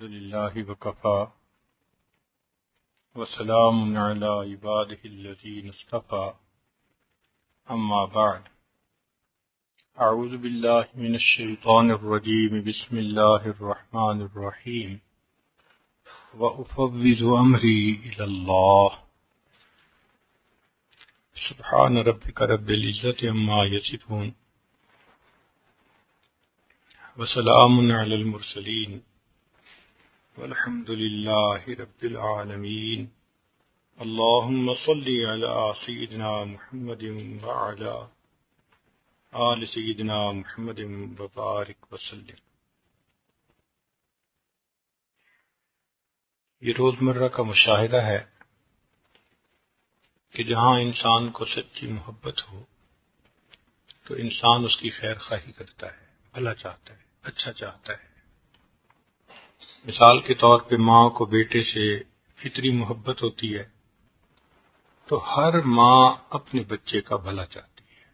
لله وكفى وسلام على عباده الذين اصطفى أما بعد أعوذ بالله من الشيطان الرجيم بسم الله الرحمن الرحيم وأفوض أمري إلى الله سبحان ربك رب العزة عما يصفون وسلام على المرسلين والحمد لله رب العالمين اللهم صل على سيدنا محمد وعلى آل سيدنا محمد وبارك وسلم۔ یہ روزمرہ کا مشاہدہ ہے کہ جہاں انسان کو سچی محبت ہو تو انسان اس کی خیر خواہی کرتا ہے، بھلا چاہتا ہے، اچھا چاہتا ہے۔ مثال کے طور پہ ماں کو بیٹے سے فطری محبت ہوتی ہے تو ہر ماں اپنے بچے کا بھلا چاہتی ہے،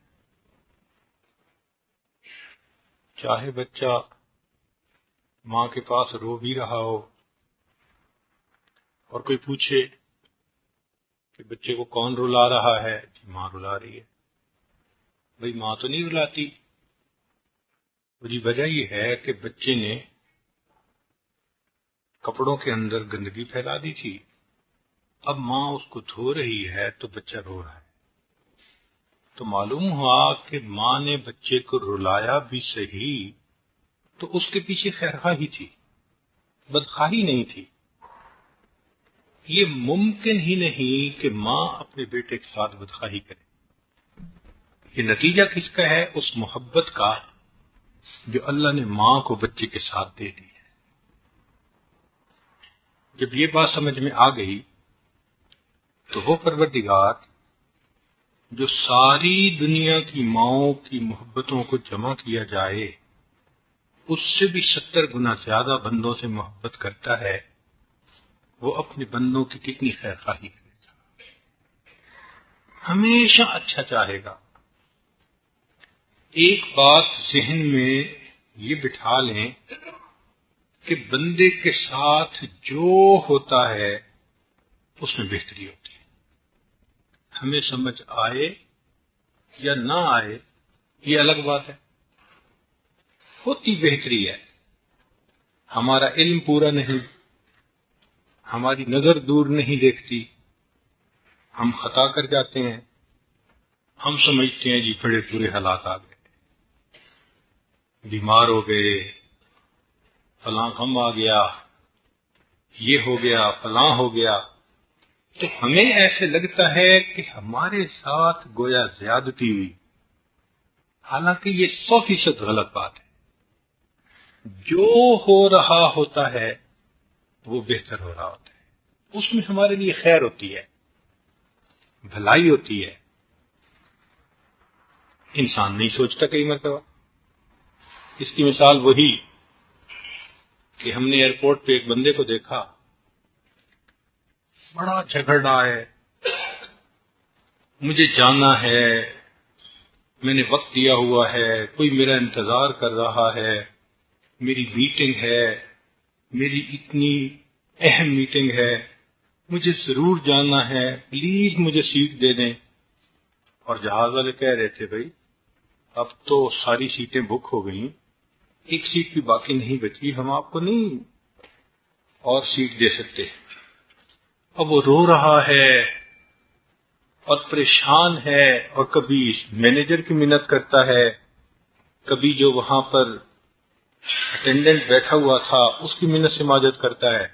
چاہے بچہ ماں کے پاس رو بھی رہا ہو اور کوئی پوچھے کہ بچے کو کون رلا رہا ہے، جی ماں رلا رہی ہے۔ بھئی ماں تو نہیں رلاتی، وجہ یہ ہے کہ بچے نے کپڑوں کے اندر گندگی پھیلا دی تھی، اب ماں اس کو دھو رہی ہے تو بچہ رو رہا ہے۔ تو معلوم ہوا کہ ماں نے بچے کو رلایا بھی صحیح تو اس کے پیچھے خیرخواہی تھی، بدخواہی نہیں تھی۔ یہ ممکن ہی نہیں کہ ماں اپنے بیٹے کے ساتھ بدخواہی کرے۔ یہ نتیجہ کس کا ہے؟ اس محبت کا جو اللہ نے ماں کو بچے کے ساتھ دے دی ہے۔ جب یہ بات سمجھ میں آ گئی تو وہ پروردگار جو ساری دنیا کی ماؤں کی محبتوں کو جمع کیا جائے اس سے بھی 70 گنا زیادہ بندوں سے محبت کرتا ہے، وہ اپنے بندوں کی کتنی خیر خواہی کرے گا، ہمیشہ اچھا چاہے گا۔ ایک بات ذہن میں یہ بٹھا لیں کہ بندے کے ساتھ جو ہوتا ہے اس میں بہتری ہوتی ہے، ہمیں سمجھ آئے یا نہ آئے یہ الگ بات ہے، ہوتی بہتری ہے۔ ہمارا علم پورا نہیں، ہماری نظر دور نہیں دیکھتی، ہم خطا کر جاتے ہیں، ہم سمجھتے ہیں جی بڑے برے حالات آ گئے، بیمار ہو گئے، فلاں غم آ گیا، یہ ہو گیا، فلاں ہو گیا، تو ہمیں ایسے لگتا ہے کہ ہمارے ساتھ گویا زیادتی ہوئی، حالانکہ یہ 100% غلط بات ہے۔ جو ہو رہا ہوتا ہے وہ بہتر ہو رہا ہوتا ہے، اس میں ہمارے لیے خیر ہوتی ہے، بھلائی ہوتی ہے۔ انسان نہیں سوچتا کئی مرتبہ۔ اس کی مثال وہی کہ ہم نے ایئرپورٹ پہ ایک بندے کو دیکھا، بڑا جھگڑ رہا ہے، مجھے جانا ہے، میں نے وقت دیا ہوا ہے، کوئی میرا انتظار کر رہا ہے، میری میٹنگ ہے، میری اتنی اہم میٹنگ ہے، مجھے ضرور جانا ہے، پلیز مجھے سیٹ دے دیں۔ اور جہاز والے کہہ رہے تھے بھائی اب تو ساری سیٹیں بک ہو گئیں، ایک سیٹ بھی باقی نہیں بچی، ہم آپ کو نہیں اور سیٹ دے سکتے۔ اب وہ رو رہا ہے اور پریشان ہے، اور کبھی مینیجر کی منت کرتا ہے، کبھی جو وہاں پر اٹینڈنٹ بیٹھا ہوا تھا اس کی منت سماجت کرتا ہے،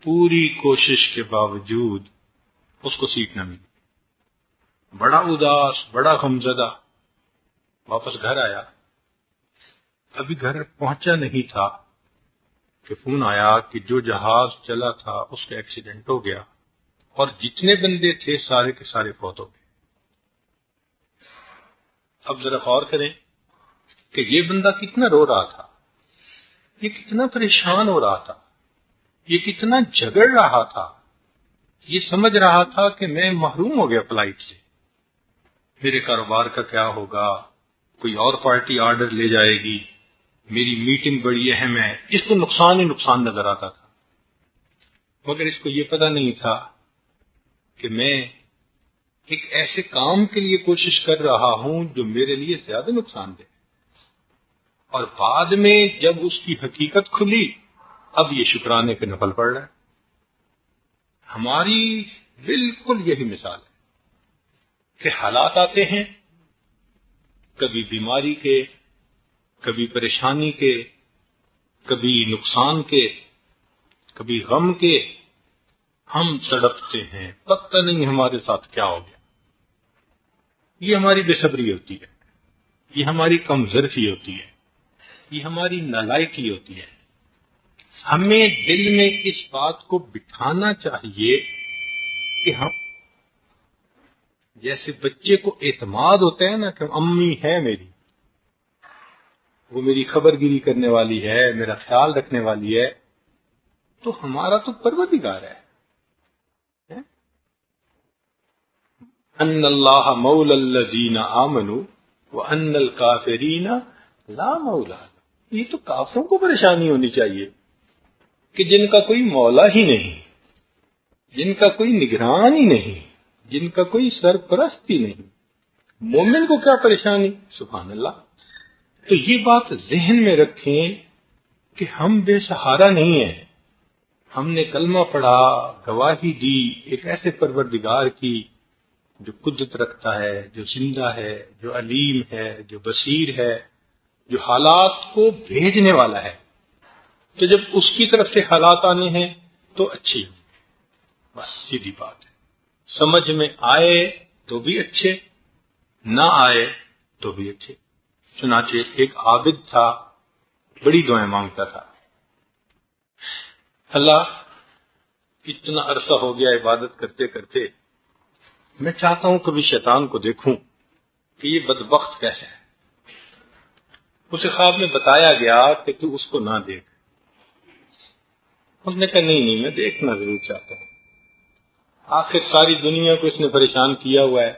پوری کوشش کے باوجود اس کو سیٹ نہ ملی، بڑا اداس، بڑا غمزدہ، واپس گھر آیا۔ ابھی گھر پہنچا نہیں تھا کہ فون آیا کہ جو جہاز چلا تھا اس کا ایکسیڈنٹ ہو گیا اور جتنے بندے تھے سارے کے سارے فوت ہو گئے۔ اب ذرا غور کریں کہ یہ بندہ کتنا رو رہا تھا، یہ کتنا پریشان ہو رہا تھا، یہ کتنا جھگڑ رہا تھا، یہ سمجھ رہا تھا کہ میں محروم ہو گیا فلائٹ سے، میرے کاروبار کا کیا ہوگا، کوئی اور پارٹی آرڈر لے جائے گی، میری میٹنگ بڑی اہم ہے، اس کو نقصان ہی نقصان نظر آتا تھا، مگر اس کو یہ پتہ نہیں تھا کہ میں ایک ایسے کام کے لیے کوشش کر رہا ہوں جو میرے لیے زیادہ نقصان دہ، اور بعد میں جب اس کی حقیقت کھلی اب یہ شکرانے کے نفل پڑ رہا ہے۔ ہماری بالکل یہی مثال ہے کہ حالات آتے ہیں، کبھی بیماری کے، کبھی پریشانی کے، کبھی نقصان کے، کبھی غم کے، ہم تڑپتے ہیں، پتہ نہیں ہمارے ساتھ کیا ہو گیا۔ یہ ہماری بے صبری ہوتی ہے، یہ ہماری کمزوری ہوتی ہے، یہ ہماری نالائکی ہوتی ہے۔ ہمیں دل میں اس بات کو بٹھانا چاہیے کہ ہم جیسے بچے کو اعتماد ہوتا ہے نا کہ امی ہے میری، وہ میری خبر گیری کرنے والی ہے، میرا خیال رکھنے والی ہے، تو ہمارا تو پروردگار ہے۔ ان اللہ مولا الذین آمنوا وان الکافرین لا مولا۔ یہ تو کافروں کو پریشانی ہونی چاہیے کہ جن کا کوئی مولا ہی نہیں، جن کا کوئی نگران ہی نہیں، جن کا کوئی سرپرست ہی نہیں، مومن کو کیا پریشانی؟ سبحان اللہ۔ تو یہ بات ذہن میں رکھیں کہ ہم بے سہارا نہیں ہیں۔ ہم نے کلمہ پڑھا، گواہی دی ایک ایسے پروردگار کی جو قدرت رکھتا ہے، جو زندہ ہے، جو علیم ہے، جو بصیر ہے، جو حالات کو بھیجنے والا ہے۔ تو جب اس کی طرف سے حالات آنے ہیں تو اچھی، بس سیدھی بات ہے۔ سمجھ میں آئے تو بھی اچھے، نہ آئے تو بھی اچھے۔ چنانچہ ایک عابد تھا، بڑی دعائیں مانگتا تھا، اللہ اتنا عرصہ ہو گیا عبادت کرتے کرتے، میں چاہتا ہوں کبھی شیطان کو دیکھوں کہ یہ بدبخت کیسے ہے۔ اسے خواب میں بتایا گیا کہ تو اس کو نہ دیکھ۔ اس نے کہا نہیں میں دیکھنا ضرور چاہتا ہوں، آخر ساری دنیا کو اس نے پریشان کیا ہوا ہے،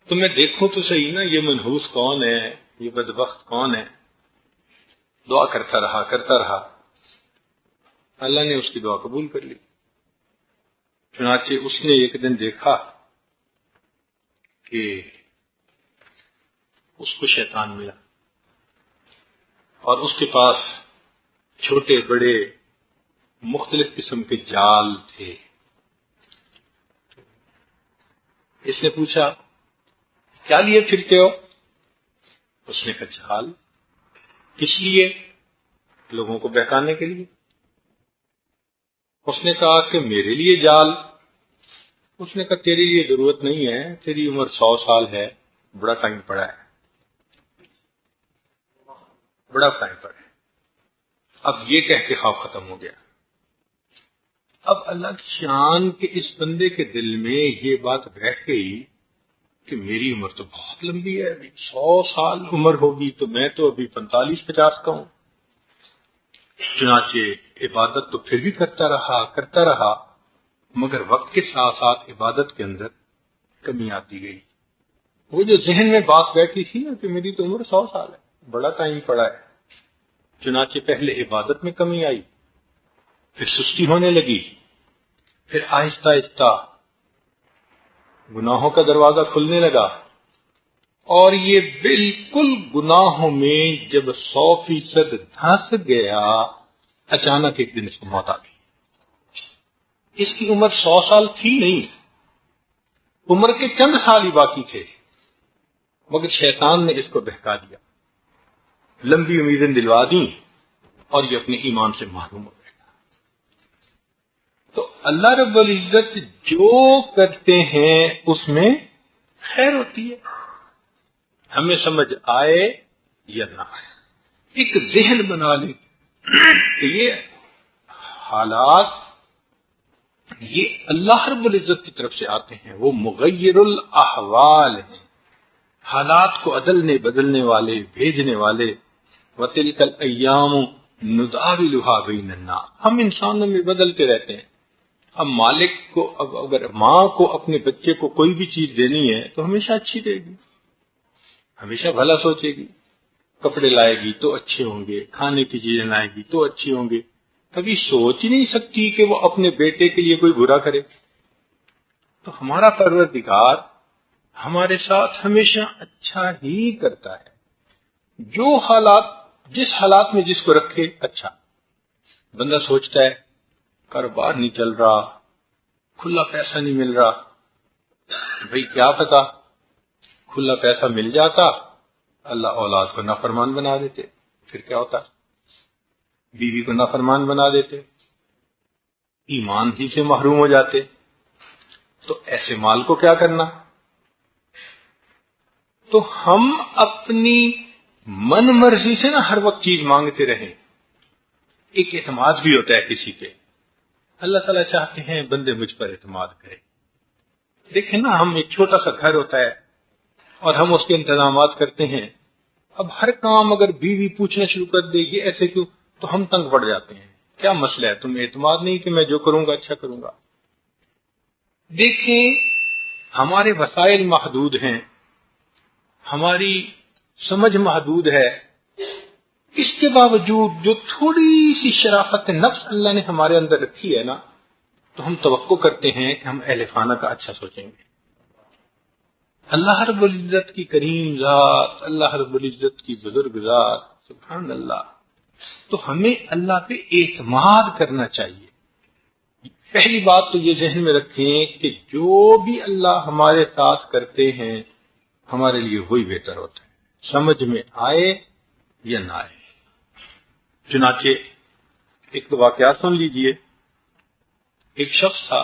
تو میں دیکھوں تو صحیح نا یہ منحوس کون ہے، یہ بدبخت کون ہے۔ دعا کرتا رہا، اللہ نے اس کی دعا قبول کر لی۔ چنانچہ اس نے ایک دن دیکھا کہ اس کو شیطان ملا اور اس کے پاس چھوٹے بڑے مختلف قسم کے جال تھے۔ اس نے پوچھا کیا لیے پھرتے ہو؟ اس نے کہا جال۔ کس لیے؟ لوگوں کو بہکانے کے لیے۔ اس نے کہا کہ میرے لیے جال؟ اس نے کہا تیرے لیے ضرورت نہیں ہے، تیری عمر 100 سال ہے، بڑا ٹائم پڑا ہے، بڑا ٹائم پڑا ہے۔ اب یہ کہہ کے خواب ختم ہو گیا۔ اب اللہ کی شان کے اس بندے کے دل میں یہ بات بیٹھ گئی کہ میری عمر تو بہت لمبی ہے، ابھی 100 سال عمر ہوگی تو میں تو ابھی 45-50 کا ہوں۔ چنانچہ عبادت تو پھر بھی کرتا رہا، مگر وقت کے ساتھ ساتھ عبادت کے اندر کمی آتی گئی۔ وہ جو ذہن میں بات بیٹھی تھی نا کہ میری تو عمر 100 سال ہے، بڑا ٹائم پڑا ہے، چنانچہ پہلے عبادت میں کمی آئی، پھر سستی ہونے لگی، پھر آہستہ آہستہ گناہوں کا دروازہ کھلنے لگا، اور یہ بالکل گناہوں میں جب 100% دھنس گیا، اچانک ایک دن اس کو موت آ گئی۔ اس کی عمر 100 سال تھی نہیں، عمر کے چند سال ہی باقی تھے، مگر شیطان نے اس کو بہکا دیا، لمبی امیدیں دلوا دیں، اور یہ اپنے ایمان سے محروم ہو گیا۔ تو اللہ رب العزت جو کرتے ہیں اس میں خیر ہوتی ہے، ہمیں سمجھ آئے یا نہ آئے۔ ایک ذہن بنا لیں کہ یہ حالات یہ اللہ رب العزت کی طرف سے آتے ہیں، وہ مغیر الاحوال ہیں، حالات کو عدلنے بدلنے والے، بھیجنے والے۔ وَتِلْكَ الْأَيَّامُ نُدَاوِلُهَا بَيْنَ النَّاسِ، ہم انسانوں میں بدلتے رہتے ہیں۔ اب مالک کو اگر ماں کو اپنے بچے کو کوئی بھی چیز دینی ہے تو ہمیشہ اچھی دے گی، ہمیشہ بھلا سوچے گی، کپڑے لائے گی تو اچھے ہوں گے، کھانے کی چیزیں لائے گی تو اچھے ہوں گے، کبھی سوچ ہی نہیں سکتی کہ وہ اپنے بیٹے کے لیے کوئی برا کرے۔ تو ہمارا پروردگار ہمارے ساتھ ہمیشہ اچھا ہی کرتا ہے، جو حالات، جس حالات میں جس کو رکھے اچھا۔ بندہ سوچتا ہے کاروبار نہیں چل رہا، کھلا پیسہ نہیں مل رہا، بھئی کیا پتا کھلا پیسہ مل جاتا، اللہ اولاد کو نافرمان بنا دیتے، پھر کیا ہوتا؟ بیوی کو نافرمان بنا دیتے، ایمان ہی سے محروم ہو جاتے۔ تو ایسے مال کو کیا کرنا؟ تو ہم اپنی من مرضی سے نہ ہر وقت چیز مانگتے رہیں۔ ایک اعتماد بھی ہوتا ہے کسی پہ، اللہ تعالیٰ چاہتے ہیں بندے مجھ پر اعتماد کریں۔ دیکھیں نا، ہم ایک چھوٹا سا گھر ہوتا ہے اور ہم اس کے انتظامات کرتے ہیں، اب ہر کام اگر بیوی پوچھنا شروع کر دے یہ ایسے کیوں، تو ہم تنگ پڑ جاتے ہیں، کیا مسئلہ ہے، تمہیں اعتماد نہیں کہ میں جو کروں گا اچھا کروں گا؟ دیکھیں ہمارے وسائل محدود ہیں، ہماری سمجھ محدود ہے، اس کے باوجود جو تھوڑی سی شرافت نفس اللہ نے ہمارے اندر رکھی ہے نا، تو ہم توقع کرتے ہیں کہ ہم اہل خانہ کا اچھا سوچیں گے۔ اللہ رب العزت کی کریم ذات، اللہ رب العزت کی بزرگ ذات، سبحان اللہ۔ تو ہمیں اللہ پہ اعتماد کرنا چاہیے۔ پہلی بات تو یہ ذہن میں رکھیں کہ جو بھی اللہ ہمارے ساتھ کرتے ہیں ہمارے لیے وہی بہتر ہوتا ہے، سمجھ میں آئے یا نہ آئے۔ چنانچہ ایک تو واقعات سن لیجئے۔ ایک شخص تھا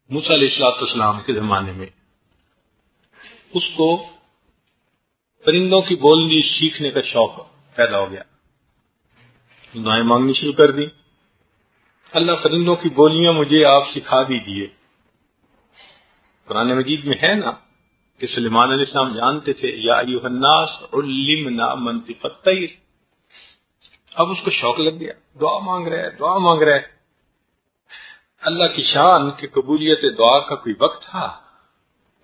موسیٰ علیہ السلام کے زمانے میں، اس کو پرندوں کی بولی سیکھنے کا شوق پیدا ہو گیا، دعائیں مانگنی شروع کر دی، اللہ پرندوں کی بولیاں مجھے آپ سکھا دیجئے۔ قرآن مجید میں ہے نا کہ سلیمان علیہ السلام جانتے تھے، یا ایھا الناس علمنا منطق الطیر۔ اب اس کو شوق لگ گیا، دعا مانگ رہا ہے، دعا مانگ رہا ہے۔ اللہ کی شان کہ قبولیت دعا کا کوئی وقت تھا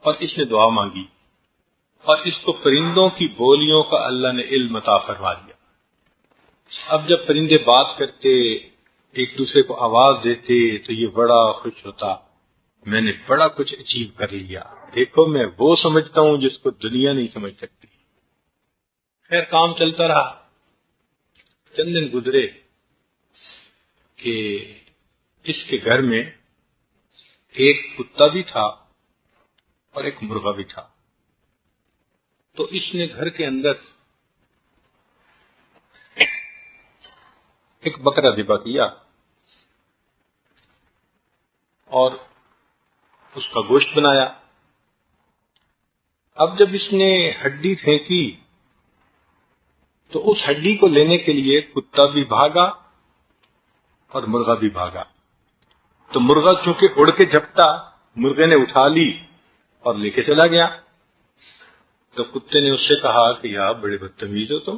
اور اس نے دعا مانگی، اور اس کو پرندوں کی بولیوں کا اللہ نے علم عطا فرما دیا۔ اب جب پرندے بات کرتے، ایک دوسرے کو آواز دیتے، تو یہ بڑا خوش ہوتا، میں نے بڑا کچھ اچیو کر لیا، دیکھو میں وہ سمجھتا ہوں جس کو دنیا نہیں سمجھ سکتی۔ خیر کام چلتا رہا، چند دن گزرے کہ اس کے گھر میں ایک کتا بھی تھا اور ایک مرغا بھی تھا۔ تو اس نے گھر کے اندر ایک بکرا ذبح کیا اور اس کا گوشت بنایا۔ اب جب اس نے ہڈی پھینکی تو اس ہڈی کو لینے کے لیے کتا بھی بھاگا اور مرغا بھی بھاگا۔ تو مرغا چونکہ اڑ کے جھپٹا، مرغے نے اٹھا لی اور لے کے چلا گیا۔ تو کتے نے اس سے کہا کہ یار بڑے بدتمیز ہو تم،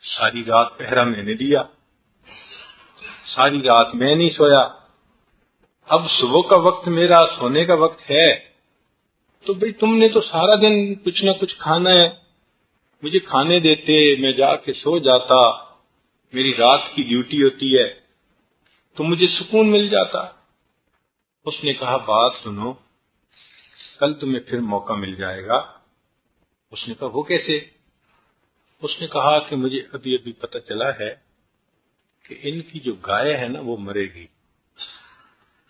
ساری رات پہرا میں نے دیا، ساری رات میں نہیں سویا، اب صبح کا وقت میرا سونے کا وقت ہے، تو بھئی تم نے تو سارا دن کچھ نہ کچھ کھانا ہے، مجھے کھانے دیتے، میں جا کے سو جاتا، میری رات کی ڈیوٹی ہوتی ہے تو مجھے سکون مل جاتا۔ اس نے کہا بات سنو، کل تمہیں پھر موقع مل جائے گا۔ اس نے کہا وہ کیسے؟ اس نے کہا کہ مجھے ابھی ابھی پتہ چلا ہے کہ ان کی جو گائے ہے نا وہ مرے گی،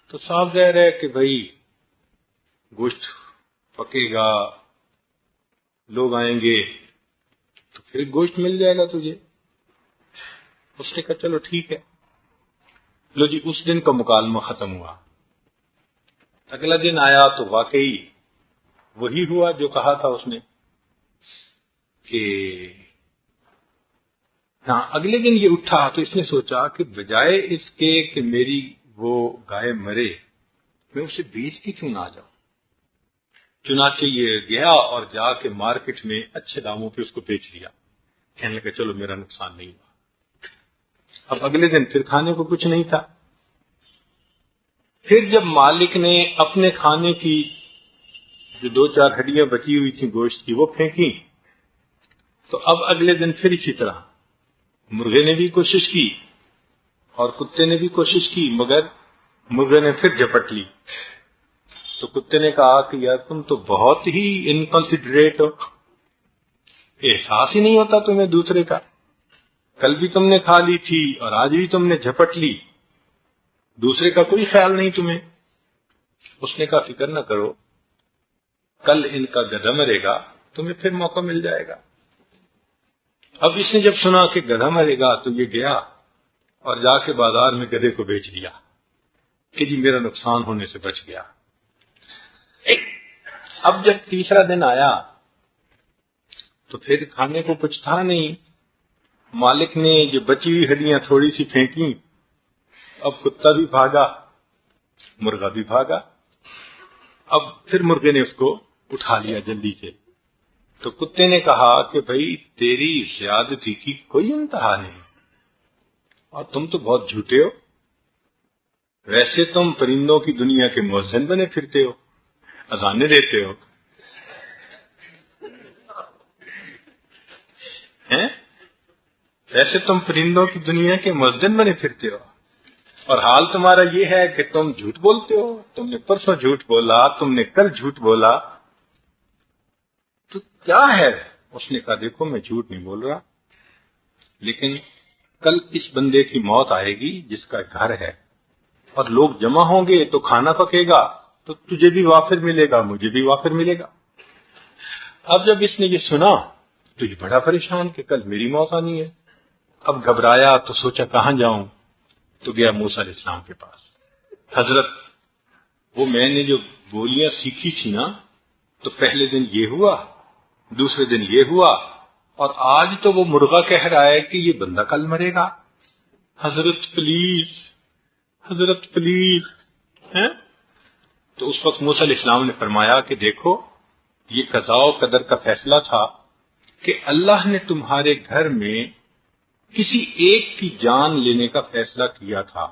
تو صاف ظاہر ہے کہ بھائی گوشت پکے گا، لوگ آئیں گے تو پھر گوشت مل جائے گا تجھے۔ اس نے کہا چلو ٹھیک ہے۔ لو جی، اس دن کا مکالمہ ختم ہوا۔ اگلا دن آیا تو واقعی وہی ہوا جو کہا تھا اس نے کہ ہاں۔ اگلے دن یہ اٹھا تو اس نے سوچا کہ بجائے اس کے کہ میری وہ گائے مرے، میں اسے بیچ کے کیوں نہ آ جاؤں۔ چنانچہ یہ گیا اور جا کے مارکیٹ میں اچھے داموں پہ اس کو بیچ لیا، کہنے لگا چلو میرا نقصان نہیں ہوا۔ اب اگلے دن پھر کھانے کو کچھ نہیں تھا۔ پھر جب مالک نے اپنے کھانے کی جو 2-4 ہڈیاں بچی ہوئی تھیں گوشت کی وہ پھینکی، تو اب اگلے دن پھر اسی طرح مرغے نے بھی کوشش کی اور کتے نے بھی کوشش کی، مگر مرغے نے پھر جھپٹ لی۔ تو کتے نے کہا کہ یار تم تو بہت ہی انکنسیڈریٹ ہو، احساس ہی نہیں ہوتا تمہیں دوسرے کا، کل بھی تم نے کھا لی تھی اور آج بھی تم نے جھپٹ لی، دوسرے کا کوئی خیال نہیں تمہیں۔ اس نے کہا فکر نہ کرو، کل ان کا گدھا مرے گا، تمہیں پھر موقع مل جائے گا۔ اب اس نے جب سنا کہ گدھا مرے گا تو یہ گیا اور جا کے بازار میں گدھے کو بیچ دیا کہ جی میرا نقصان ہونے سے بچ گیا۔ اب جب تیسرا دن آیا تو پھر کھانے کو کچھ تھا نہیں، مالک نے جو بچی ہوئی ہڈیاں تھوڑی سی پھینکی، اب کتا بھی بھاگا، مرغا بھی بھاگا، اب پھر مرغے نے اس کو اٹھا لیا جلدی سے۔ تو کتے نے کہا کہ بھائی تیری زیادتی کی کوئی انتہا نہیں، اور تم تو بہت جھوٹے ہو، ویسے تم پرندوں کی دنیا کے مؤذن بنے پھرتے ہو، اذانیں دیتے ہو، ویسے تم پرندوں کی دنیا کے مؤذن بنے پھرتے ہو، اور حال تمہارا یہ ہے کہ تم جھوٹ بولتے ہو، تم نے پرسوں جھوٹ بولا، تم نے کل جھوٹ بولا، تو کیا ہے؟ اس نے کہا دیکھو میں جھوٹ نہیں بول رہا، لیکن کل اس بندے کی موت آئے گی جس کا گھر ہے، اور لوگ جمع ہوں گے تو کھانا پکے گا، تو تجھے بھی وافر ملے گا، مجھے بھی وافر ملے گا۔ اب جب اس نے یہ سنا تو یہ بڑا پریشان کہ کل میری موت آنی ہے۔ اب گھبرایا تو سوچا کہاں جاؤں، تو گیا موسیٰ علیہ السلام کے پاس۔ حضرت وہ میں نے جو بولیاں سیکھی تھی نا، تو پہلے دن یہ ہوا، دوسرے دن یہ ہوا، اور آج تو وہ مرغا کہہ رہا ہے کہ یہ بندہ کل مرے گا، حضرت پلیز، حضرت پلیز۔ تو اس وقت موسیٰ علیہ السلام نے فرمایا کہ دیکھو یہ قضاء و قدر کا فیصلہ تھا کہ اللہ نے تمہارے گھر میں کسی ایک کی جان لینے کا فیصلہ کیا تھا،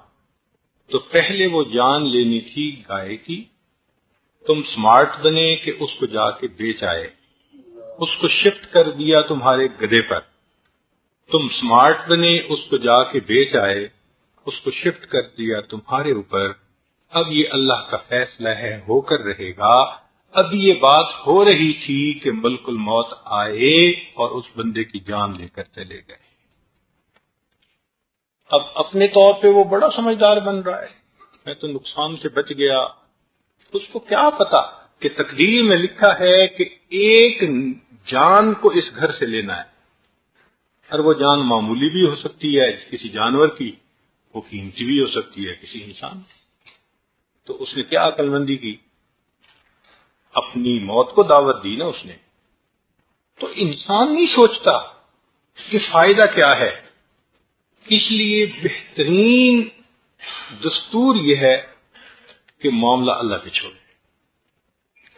تو پہلے وہ جان لینی تھی گائے کی، تم سمارٹ بنے کہ اس کو جا کے بیچ آئے، اس کو شفٹ کر دیا تمہارے گدھے پر، تم سمارٹ بنے اس کو جا کے بیچ آئے، اس کو شفٹ کر دیا تمہارے اوپر، اب یہ اللہ کا فیصلہ ہے، ہو کر رہے گا۔ اب یہ بات ہو رہی تھی کہ ملک الموت آئے اور اس بندے کی جان لے کر چلے گئے۔ اب اپنے طور پہ وہ بڑا سمجھدار بن رہا ہے، میں تو نقصان سے بچ گیا، اس کو کیا پتا کہ تقدیر میں لکھا ہے کہ ایک جان کو اس گھر سے لینا ہے، اور وہ جان معمولی بھی ہو سکتی ہے کسی جانور کی، وہ قیمتی بھی ہو سکتی ہے کسی انسان کی۔ تو اس نے کیا عقل مندی کی، اپنی موت کو دعوت دی نا اس نے۔ تو انسان نہیں سوچتا کہ فائدہ کیا ہے، اس لیے بہترین دستور یہ ہے کہ معاملہ اللہ پہ چھوڑے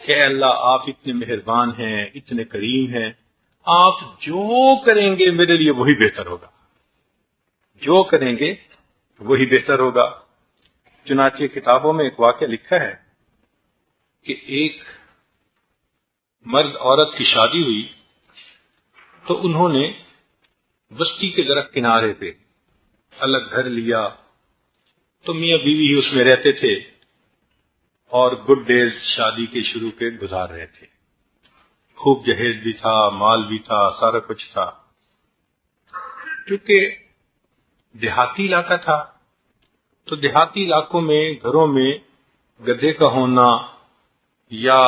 کہ اللہ آپ اتنے مہربان ہیں، اتنے کریم ہیں، آپ جو کریں گے میرے لیے وہی بہتر ہوگا، جو کریں گے وہی بہتر ہوگا۔ چنانچہ کتابوں میں ایک واقعہ لکھا ہے کہ ایک مرد عورت کی شادی ہوئی تو انہوں نے بستی کے ذرا کنارے پہ الگ گھر لیا، تو میاں بیوی ہی اس میں رہتے تھے اور گڈ ڈیز شادی کے شروع کے گزار رہے تھے، خوب جہیز بھی تھا، مال بھی تھا، سارا کچھ تھا۔ کیونکہ دیہاتی علاقہ تھا تو دیہاتی علاقوں میں گھروں میں گدھے کا ہونا یا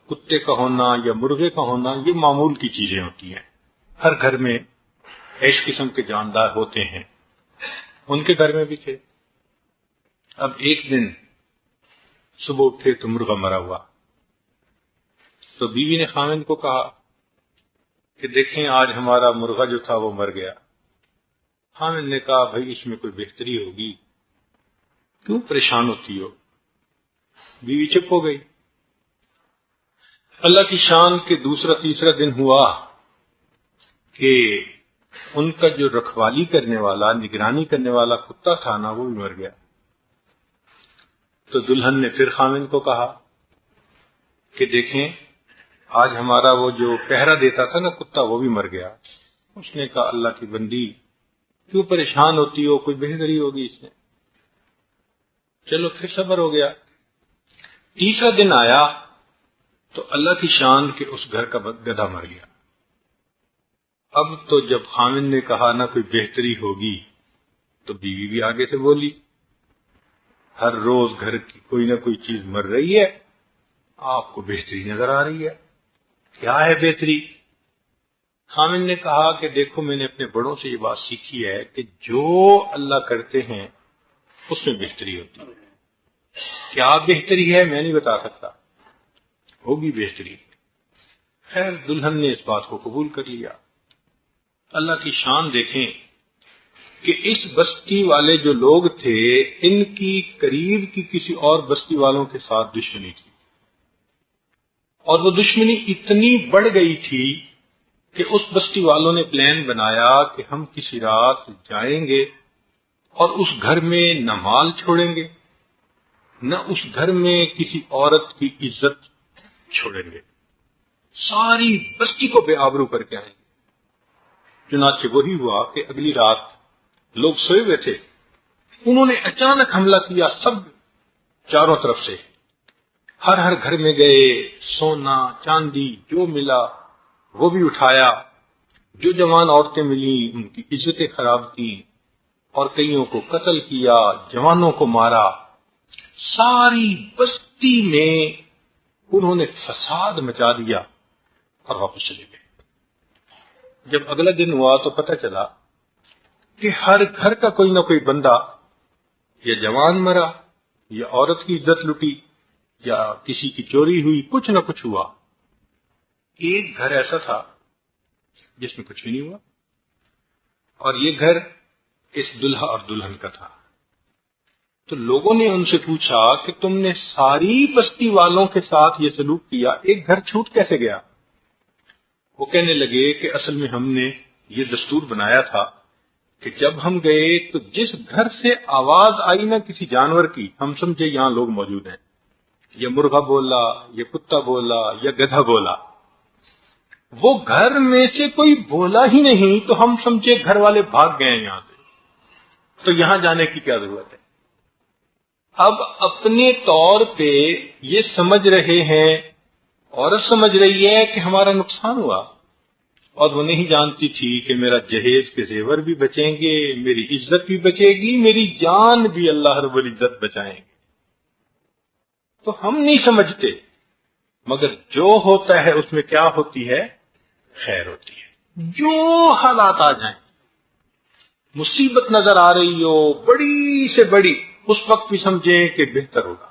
کتے کا ہونا یا مرغے کا ہونا یہ معمول کی چیزیں ہوتی ہیں، ہر گھر میں اس قسم کے جاندار ہوتے ہیں، ان کے گھر میں بھی تھے۔ اب ایک دن صبح اٹھے تو مرغا مرا ہوا، تو بیوی نے خاوند کو کہا کہ دیکھیں آج ہمارا مرغا جو تھا وہ مر گیا۔ خاوند نے کہا بھائی اس میں کوئی بہتری ہوگی، کیوں پریشان ہوتی ہو؟ بیوی چپ ہو گئی۔ اللہ کی شان کے دوسرا تیسرا دن ہوا کہ ان کا جو رکھوالی کرنے والا، نگرانی کرنے والا کتا تھا نا وہ بھی مر گیا۔ تو دلہن نے پھر خاوند کو کہا کہ دیکھیں آج ہمارا وہ جو پہرا دیتا تھا نا کتا، وہ بھی مر گیا۔ اس نے کہا اللہ کی بندی کیوں پریشان ہوتی ہو، کوئی بہتری ہوگی اس میں؟ چلو پھر صبر ہو گیا۔ تیسرا دن آیا تو اللہ کی شان کہ اس گھر کا گدھا مر گیا۔ اب تو جب خامن نے کہا نہ کوئی بہتری ہوگی تو بیوی بھی آگے سے بولی، ہر روز گھر کی کوئی نہ کوئی چیز مر رہی ہے، آپ کو بہتری نظر آ رہی ہے، کیا ہے بہتری؟ خامن نے کہا کہ دیکھو میں نے اپنے بڑوں سے یہ بات سیکھی ہے کہ جو اللہ کرتے ہیں اس میں بہتری ہوتی ہے۔ کیا بہتری ہے میں نہیں بتا سکتا، ہوگی بہتری۔ خیر دلہن نے اس بات کو قبول کر لیا۔ اللہ کی شان دیکھیں کہ اس بستی والے جو لوگ تھے ان کی قریب کی کسی اور بستی والوں کے ساتھ دشمنی تھی، اور وہ دشمنی اتنی بڑھ گئی تھی کہ اس بستی والوں نے پلان بنایا کہ ہم کسی رات جائیں گے اور اس گھر میں نہ مال چھوڑیں گے نہ اس گھر میں کسی عورت کی عزت چھوڑیں گے، ساری بستی کو بے آبرو کر کے آئیں گے۔ چنانچہ وہی ہوا کہ اگلی رات لوگ سوئے ہوئے تھے، انہوں نے اچانک حملہ کیا، سب چاروں طرف سے ہر گھر میں گئے، سونا چاندی جو ملا وہ بھی اٹھایا، جو جوان عورتیں ملی ان کی عزتیں خراب کی اور کئیوں کو قتل کیا، جوانوں کو مارا، ساری بستی میں انہوں نے فساد مچا دیا اور واپس چلے گئے۔ جب اگلا دن ہوا تو پتہ چلا کہ ہر گھر کا کوئی نہ کوئی بندہ یا جوان مرا یا عورت کی عزت لٹی یا کسی کی چوری ہوئی، کچھ نہ کچھ ہوا۔ ایک گھر ایسا تھا جس میں کچھ بھی نہیں ہوا، اور یہ گھر اس دلہا اور دلہن کا تھا۔ تو لوگوں نے ان سے پوچھا کہ تم نے ساری بستی والوں کے ساتھ یہ سلوک کیا، ایک گھر چھوٹ کیسے گیا؟ وہ کہنے لگے کہ اصل میں ہم نے یہ دستور بنایا تھا کہ جب ہم گئے تو جس گھر سے آواز آئی نا کسی جانور کی، ہم سمجھے یہاں لوگ موجود ہیں، یا مرغا بولا یا کتا بولا یا گدھا بولا، وہ گھر میں سے کوئی بولا ہی نہیں تو ہم سمجھے گھر والے بھاگ گئے ہیں یہاں سے، تو یہاں جانے کی کیا ضرورت ہے؟ اب اپنے طور پہ یہ سمجھ رہے ہیں، عورت سمجھ رہی ہے کہ ہمارا نقصان ہوا، اور وہ نہیں جانتی تھی کہ میرا جہیز کے زیور بھی بچیں گے، میری عزت بھی بچے گی، میری جان بھی اللہ رب العزت بچائیں گے۔ تو ہم نہیں سمجھتے، مگر جو ہوتا ہے اس میں کیا ہوتی ہے؟ خیر ہوتی ہے۔ جو حالات آ جائیں، مصیبت نظر آ رہی ہو بڑی سے بڑی، اس وقت بھی سمجھیں کہ بہتر ہوگا۔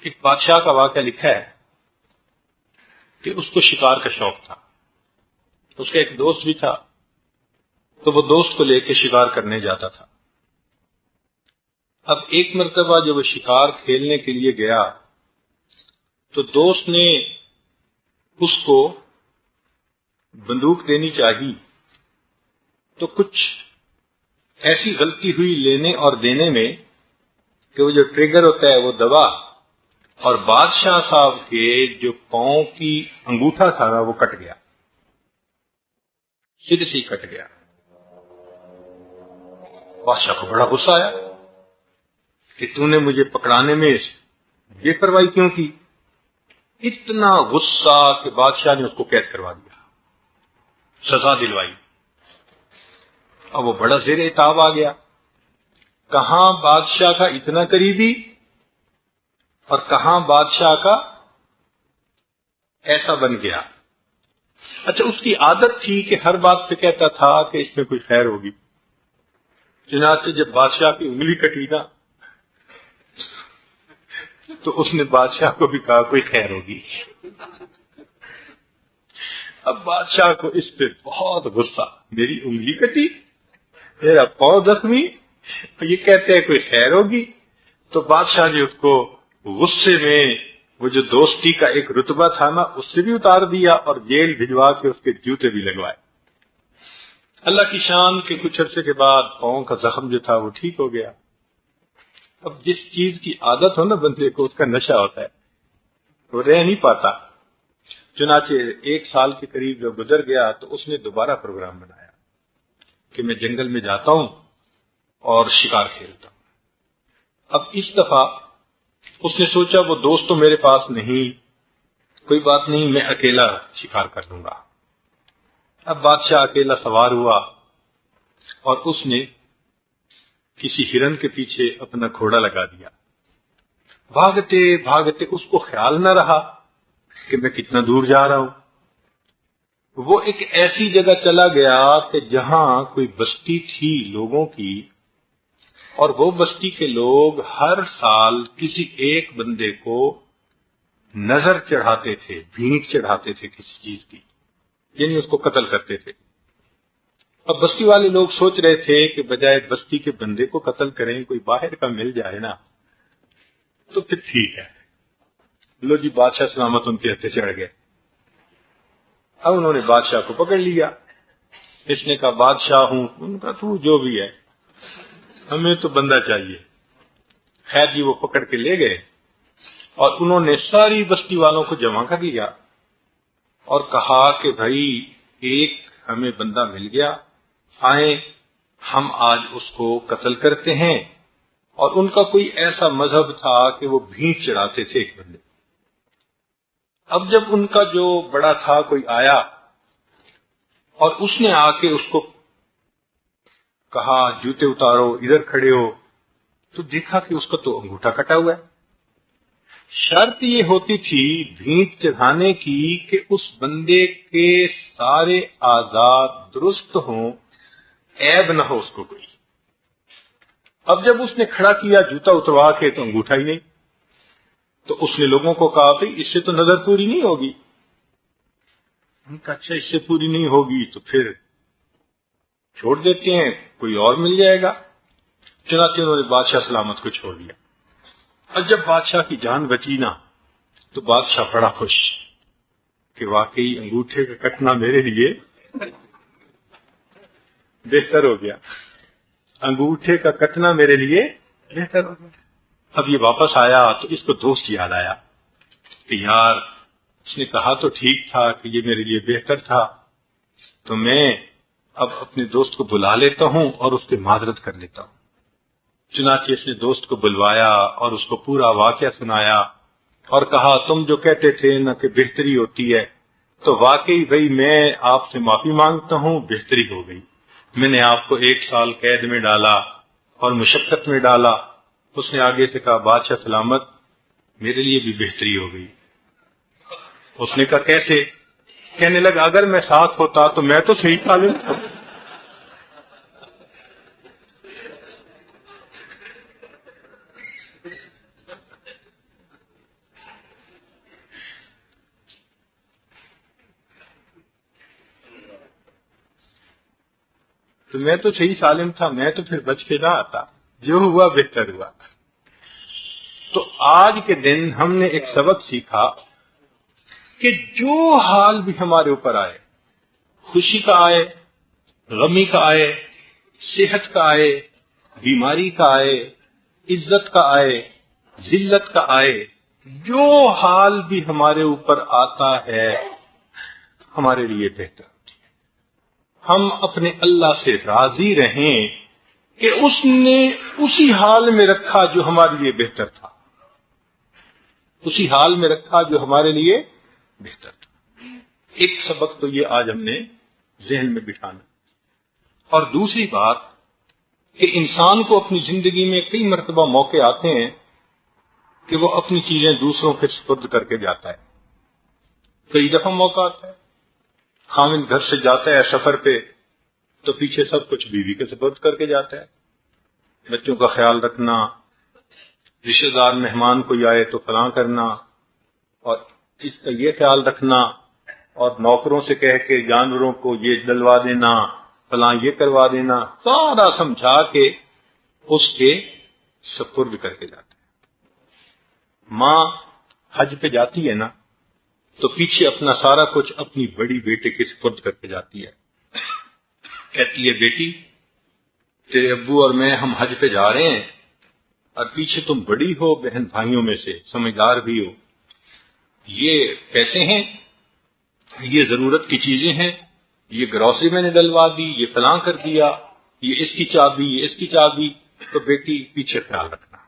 ایک بادشاہ کا واقعہ لکھا ہے کہ اس کو شکار کا شوق تھا، اس کا ایک دوست بھی تھا، تو وہ دوست کو لے کے شکار کرنے جاتا تھا۔ اب ایک مرتبہ جب وہ شکار کھیلنے کے لیے گیا تو دوست نے اس کو بندوق دینی چاہی، تو کچھ ایسی غلطی ہوئی لینے اور دینے میں کہ وہ جو ٹریگر ہوتا ہے وہ دبا، اور بادشاہ صاحب کے جو پاؤں کی انگوٹھا تھا نا وہ کٹ گیا، سیدھے سے کٹ گیا۔ بادشاہ کو بڑا غصہ آیا کہ تو نے مجھے پکڑانے میں بے پرواہی کیوں کی؟ اتنا غصہ کہ بادشاہ نے اس کو قید کروا دیا، سزا دلوائی۔ اب وہ بڑا زیر عتاب آ گیا، کہاں بادشاہ کا اتنا قریبی اور کہاں بادشاہ کا ایسا بن گیا۔ اچھا اس کی عادت تھی کہ ہر بات پہ کہتا تھا کہ اس میں کوئی خیر ہوگی، چنانچہ جب بادشاہ کی انگلی کٹی نا تو اس نے بادشاہ کو بھی کہا کوئی خیر ہوگی۔ اب بادشاہ کو اس پہ بہت غصہ، میری انگلی کٹی، میرا پاؤں زخمی، یہ کہتے ہیں کوئی خیر ہوگی۔ تو بادشاہ نے اس کو غصے میں وہ جو دوستی کا ایک رتبہ تھا نا اس سے بھی اتار دیا اور جیل بھجوا کے اس کے جوتے بھی لگوائے۔ اللہ کی شان کے کچھ عرصے کے بعد پاؤں کا زخم جو تھا وہ ٹھیک ہو گیا۔ اب جس چیز کی عادت ہو نا بندے کو، اس کا نشہ ہوتا ہے، وہ رہ نہیں پاتا۔ چنانچہ 1 سال کے قریب جو گزر گیا تو اس نے دوبارہ پروگرام بنایا کہ میں جنگل میں جاتا ہوں اور شکار کھیلتا ہوں۔ اب اس دفعہ اس نے سوچا وہ دوست تو میرے پاس نہیں، کوئی بات نہیں، میں اکیلا شکار کر لوں گا۔ اب بادشاہ اکیلا سوار ہوا اور اس نے کسی ہرن کے پیچھے اپنا گھوڑا لگا دیا۔ بھاگتے بھاگتے اس کو خیال نہ رہا کہ میں کتنا دور جا رہا ہوں۔ وہ ایک ایسی جگہ چلا گیا کہ جہاں کوئی بستی تھی لوگوں کی، اور وہ بستی کے لوگ ہر سال کسی ایک بندے کو نظر چڑھاتے تھے، بھینٹ چڑھاتے تھے کسی چیز کی، یعنی اس کو قتل کرتے تھے۔ اب بستی والے لوگ سوچ رہے تھے کہ بجائے بستی کے بندے کو قتل کریں، کوئی باہر کا مل جائے نا تو پھر ٹھیک ہے۔ لو جی، بادشاہ سلامت ان کے ہتھے چڑھ گئے۔ اب انہوں نے بادشاہ کو پکڑ لیا۔ اس نے کہا بادشاہ ہوں، انہوں نے کہا تو جو بھی ہے، ہمیں تو بندہ چاہیے۔ خیر جی، وہ پکڑ کے لے گئے اور انہوں نے ساری بستی والوں کو جمع کر لیا اور کہا کہ بھائی ایک ہمیں بندہ مل گیا، آئیں ہم آج اس کو قتل کرتے ہیں۔ اور ان کا کوئی ایسا مذہب تھا کہ وہ بھینٹ چڑھاتے تھے ایک بندے۔ اب جب ان کا جو بڑا تھا کوئی آیا اور اس نے آ کے اس کو کہا جوتے اتارو، ادھر کھڑے ہو، تو دیکھا کہ اس کا تو انگوٹھا کٹا ہوا ہے۔ شرط یہ ہوتی تھی بھینٹ چڑھانے کی کہ اس بندے کے سارے اعضاء درست ہوں، عیب نہ ہو اس کو کوئی۔ اب جب اس نے کھڑا کیا جوتا اتروا کے تو انگوٹھا ہی نہیں، تو اس نے لوگوں کو کہا بھائی اس سے تو نظر پوری نہیں ہوگی۔ ان کا اچھا اس سے پوری نہیں ہوگی تو پھر چھوڑ دیتے ہیں، کوئی اور مل جائے گا۔ چنانچہ انہوں نے بادشاہ سلامت کو چھوڑ دیا۔ اور جب بادشاہ کی جان بچی نا تو بادشاہ بڑا خوش کہ واقعی انگوٹھے کا کٹنا میرے لیے بہتر ہو گیا، انگوٹھے کا کٹنا میرے لیے بہتر ہو گیا۔ اب یہ واپس آیا تو اس کو دوست یاد آیا کہ یار اس نے کہا تو ٹھیک تھا کہ یہ میرے لیے بہتر تھا، تو میں اب اپنے دوست کو بلا لیتا ہوں اور اس پہ معذرت کر لیتا ہوں۔ چنانچہ اس نے دوست کو بلوایا اور اس کو پورا واقعہ سنایا اور کہا تم جو کہتے تھے نا کہ بہتری ہوتی ہے، تو واقعی بھائی میں آپ سے معافی مانگتا ہوں، بہتری ہو گئی۔ میں نے آپ کو 1 سال قید میں ڈالا اور مشقت میں ڈالا۔ اس نے آگے سے کہا بادشاہ سلامت میرے لیے بھی بہتری ہو گئی۔ اس نے کہا کیسے؟ کہنے لگا اگر میں ساتھ ہوتا تو میں تو صحیح تعلیم تھا۔ تو میں تو صحیح سالم تھا، میں تو پھر بچ کے نہ آتا، جو ہوا بہتر ہوا۔ تو آج کے دن ہم نے ایک سبق سیکھا کہ جو حال بھی ہمارے اوپر آئے، خوشی کا آئے، غمی کا آئے، صحت کا آئے، بیماری کا آئے، عزت کا آئے، ذلت کا آئے، جو حال بھی ہمارے اوپر آتا ہے ہمارے لیے بہتر۔ ہم اپنے اللہ سے راضی رہیں کہ اس نے اسی حال میں رکھا جو ہمارے لیے بہتر تھا، اسی حال میں رکھا جو ہمارے لیے بہتر تھا۔ ایک سبق تو یہ آج ہم نے ذہن میں بٹھانا۔ اور دوسری بات کہ انسان کو اپنی زندگی میں کئی مرتبہ موقع آتے ہیں کہ وہ اپنی چیزیں دوسروں کے سپرد کر کے جاتا ہے۔ کئی دفعہ موقع آتا ہے خاوند گھر سے جاتا ہے سفر پہ تو پیچھے سب کچھ بیوی کے سپرد کر کے جاتا ہے، بچوں کا خیال رکھنا، رشتہ دار مہمان کوئی آئے تو فلاں کرنا، اور اس کا یہ خیال رکھنا، اور نوکروں سے کہہ کے جانوروں کو یہ ڈلوا دینا، فلاں یہ کروا دینا، سارا سمجھا کے اس کے سپرد کر کے جاتا ہے۔ ماں حج پہ جاتی ہے نا تو پیچھے اپنا سارا کچھ اپنی بڑی بیٹے کے سپرد کر کے جاتی ہے، کہتی ہے بیٹی تیرے ابو اور میں ہم حج پہ جا رہے ہیں، اور پیچھے تم بڑی ہو بہن بھائیوں میں سے، سمجھدار بھی ہو، یہ پیسے ہیں، یہ ضرورت کی چیزیں ہیں، یہ گروسری میں نے ڈلوا دی، یہ فلاں کر دیا، یہ اس کی چابی، یہ اس کی چابی، تو بیٹی پیچھے خیال رکھنا،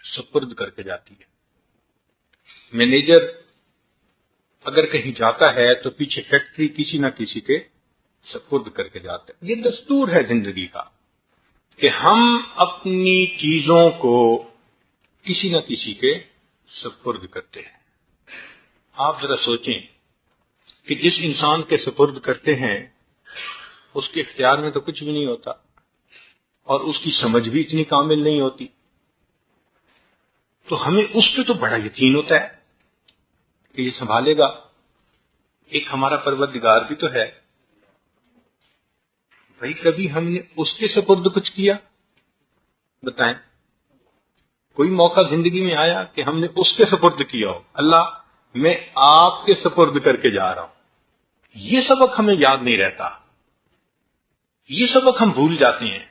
سپرد کر کے جاتی ہے۔ مینیجر اگر کہیں جاتا ہے تو پیچھے فیکٹری کسی نہ کسی کے سپرد کر کے جاتا ہے۔ یہ دستور ہے زندگی کا کہ ہم اپنی چیزوں کو کسی نہ کسی کے سپرد کرتے ہیں۔ آپ ذرا سوچیں کہ جس انسان کے سپرد کرتے ہیں اس کے اختیار میں تو کچھ بھی نہیں ہوتا، اور اس کی سمجھ بھی اتنی کامل نہیں ہوتی، تو ہمیں اس پہ تو بڑا یقین ہوتا ہے کہ یہ سنبھالے گا۔ ایک ہمارا پروردگار بھی تو ہے بھائی، کبھی ہم نے اس کے سپرد کچھ کیا؟ بتائیں، کوئی موقع زندگی میں آیا کہ ہم نے اس کے سپرد کیا ہو؟ اللہ میں آپ کے سپرد کر کے جا رہا ہوں۔ یہ سبق ہمیں یاد نہیں رہتا، یہ سبق ہم بھول جاتے ہیں۔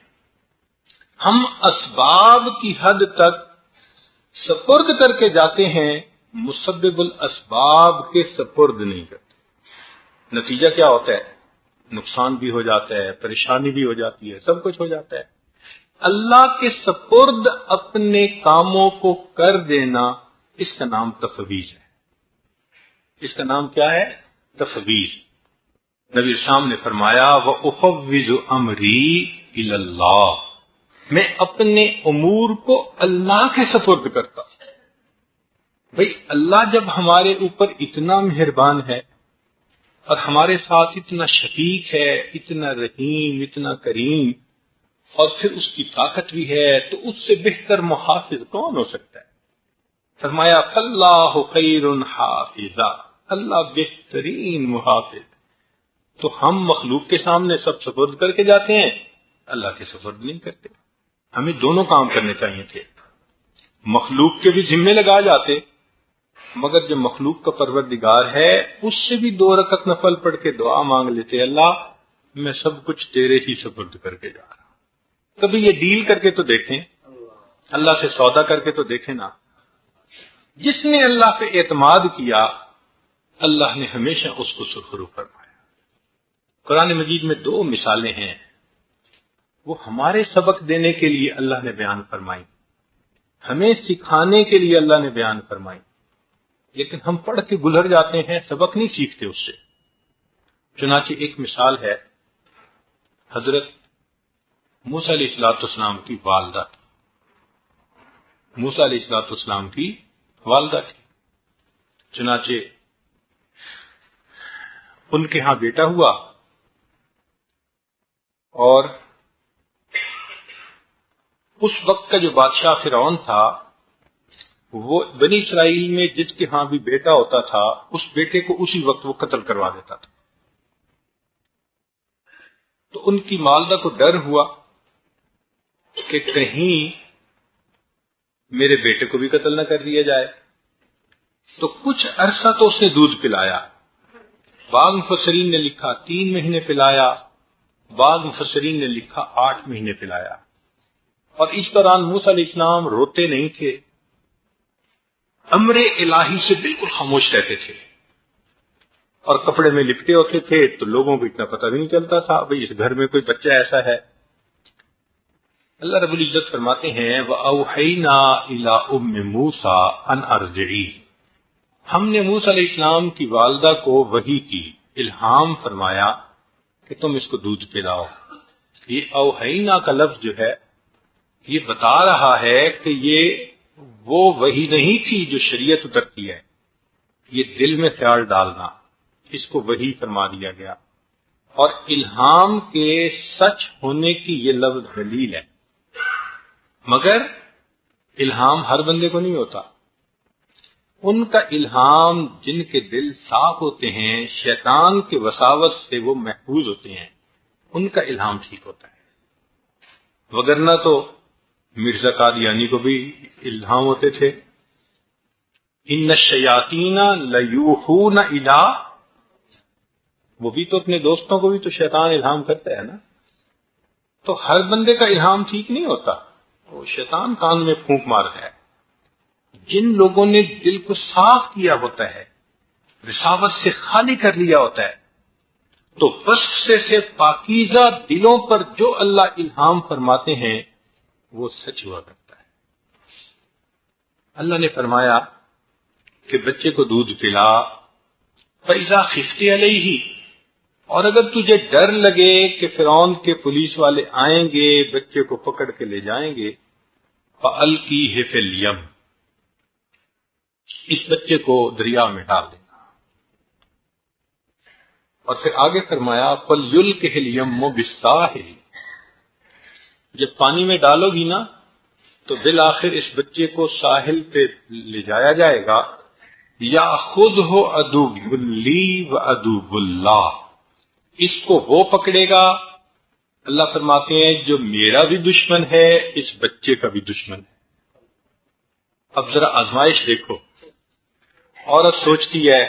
ہم اسباب کی حد تک سپرد کر کے جاتے ہیں، مسبب الاسباب کے سپرد نہیں کرتے۔ نتیجہ کیا ہوتا ہے؟ نقصان بھی ہو جاتا ہے، پریشانی بھی ہو جاتی ہے، سب کچھ ہو جاتا ہے۔ اللہ کے سپرد اپنے کاموں کو کر دینا، اس کا نام تفویض ہے۔ اس کا نام کیا ہے؟ تفویض۔ نبی اسلام نے فرمایا وَأُفَوِّضُ أَمْرِي إِلَى اللَّهِ، میں اپنے امور کو اللہ کے سپرد کرتا ہوں۔ بھئی اللہ جب ہمارے اوپر اتنا مہربان ہے اور ہمارے ساتھ اتنا شفیق ہے، اتنا رحیم، اتنا کریم، اور پھر اس کی طاقت بھی ہے، تو اس سے بہتر محافظ کون ہو سکتا ہے؟ فرمایا فَاللَّهُ خَيْرٌ حَافِظًا، اللہ بہترین محافظ۔ تو ہم مخلوق کے سامنے سب سپرد کر کے جاتے ہیں، اللہ کے سپرد نہیں کرتے۔ ہمیں دونوں کام کرنے چاہیے تھے، مخلوق کے بھی ذمے لگا جاتے، مگر جو مخلوق کا پروردگار ہے اس سے بھی 2 رکعت نفل پڑھ کے دعا مانگ لیتے، اللہ میں سب کچھ تیرے ہی سپرد کر کے جا رہا ہوں۔ کبھی یہ ڈیل کر کے تو دیکھیں، اللہ سے سودا کر کے تو دیکھیں نا۔ جس نے اللہ پہ اعتماد کیا، اللہ نے ہمیشہ اس کو سرخرو فرمایا۔ قرآن مجید میں 2 مثالیں ہیں، وہ ہمارے سبق دینے کے لیے اللہ نے بیان فرمائی، ہمیں سکھانے کے لیے اللہ نے بیان فرمائی، لیکن ہم پڑھ کے گزر جاتے ہیں، سبق نہیں سیکھتے اس سے۔ چنانچہ ایک مثال ہے حضرت موسیٰ علیہ السلام کی والدہ کی۔ موسیٰ علیہ السلام کی والدہ کی، چنانچہ ان کے ہاں بیٹا ہوا، اور اس وقت کا جو بادشاہ فرعون تھا، وہ بنی اسرائیل میں جس کے ہاں بھی بیٹا ہوتا تھا، اس بیٹے کو اسی وقت وہ قتل کروا دیتا تھا۔ تو ان کی والدہ کو ڈر ہوا کہ کہیں میرے بیٹے کو بھی قتل نہ کر دیا جائے، تو کچھ عرصہ تو اس نے دودھ پلایا۔ بعض مفسرین نے لکھا 3 مہینے پلایا، بعض مفسرین نے لکھا 8 مہینے پلایا، اور اس دوران موسیٰ علیہ السلام روتے نہیں تھے، امر الہی سے بالکل خاموش رہتے تھے، اور کپڑے میں لپٹے ہوتے تھے تو لوگوں کو اتنا پتہ بھی نہیں چلتا تھا بھئی اس گھر میں کوئی بچہ ایسا ہے۔ اللہ رب العزت فرماتے ہیں وَأَوْحَيْنَا إِلَىٰ أُمِّ مُوسَىٰ أَنْ أَرْضِعِيهِ، ہم نے موسیٰ علیہ السلام کی والدہ کو وحی کی، الہام فرمایا کہ تم اس کو دودھ پلاؤ۔ یہ اوحینا کا لفظ جو ہے یہ بتا رہا ہے کہ یہ وہ وحی نہیں تھی جو شریعت اترتی ہے، یہ دل میں خیال ڈالنا، اس کو وحی فرما دیا گیا، اور الہام کے سچ ہونے کی یہ لفظ دلیل ہے۔ مگر الہام ہر بندے کو نہیں ہوتا، ان کا الہام جن کے دل صاف ہوتے ہیں، شیطان کے وساوس سے وہ محفوظ ہوتے ہیں، ان کا الہام ٹھیک ہوتا ہے، وگرنہ تو مرزا قادیانی کو بھی الہام ہوتے تھے، ان الشیاطین لیوحون الی، وہ بھی تو اپنے دوستوں کو بھی تو شیطان الہام کرتا ہے نا۔ تو ہر بندے کا الہام ٹھیک نہیں ہوتا، وہ شیطان کان میں پھونک مار ہے. جن لوگوں نے دل کو صاف کیا ہوتا ہے، رساوت سے خالی کر لیا ہوتا ہے، تو وسوسے سے پاکیزہ دلوں پر جو اللہ الہام فرماتے ہیں وہ سچ ہوا کرتا ہے. اللہ نے فرمایا کہ بچے کو دودھ پلا، فَإِذَا خِفْتِ عَلَيْهِ، اور اگر تجھے ڈر لگے کہ فرعون کے پولیس والے آئیں گے بچے کو پکڑ کے لے جائیں گے، فَأَلْقِيهِ فِي الْيَمِّ، اس بچے کو دریا میں ڈال دینا. اور پھر آگے فرمایا فَلْيُلْقِهِ الْيَمُّ بِالسَّاحِلِ، جب پانی میں ڈالو گی نا تو بالآخر اس بچے کو ساحل پہ لے جایا جائے گا. یَأْخُذْهُ عَدُوٌّ لِّی وَعَدُوٌّ اللَّهِ، اس کو وہ پکڑے گا، اللہ فرماتے ہیں جو میرا بھی دشمن ہے اس بچے کا بھی دشمن ہے. اب ذرا آزمائش دیکھو. عورت سوچتی ہے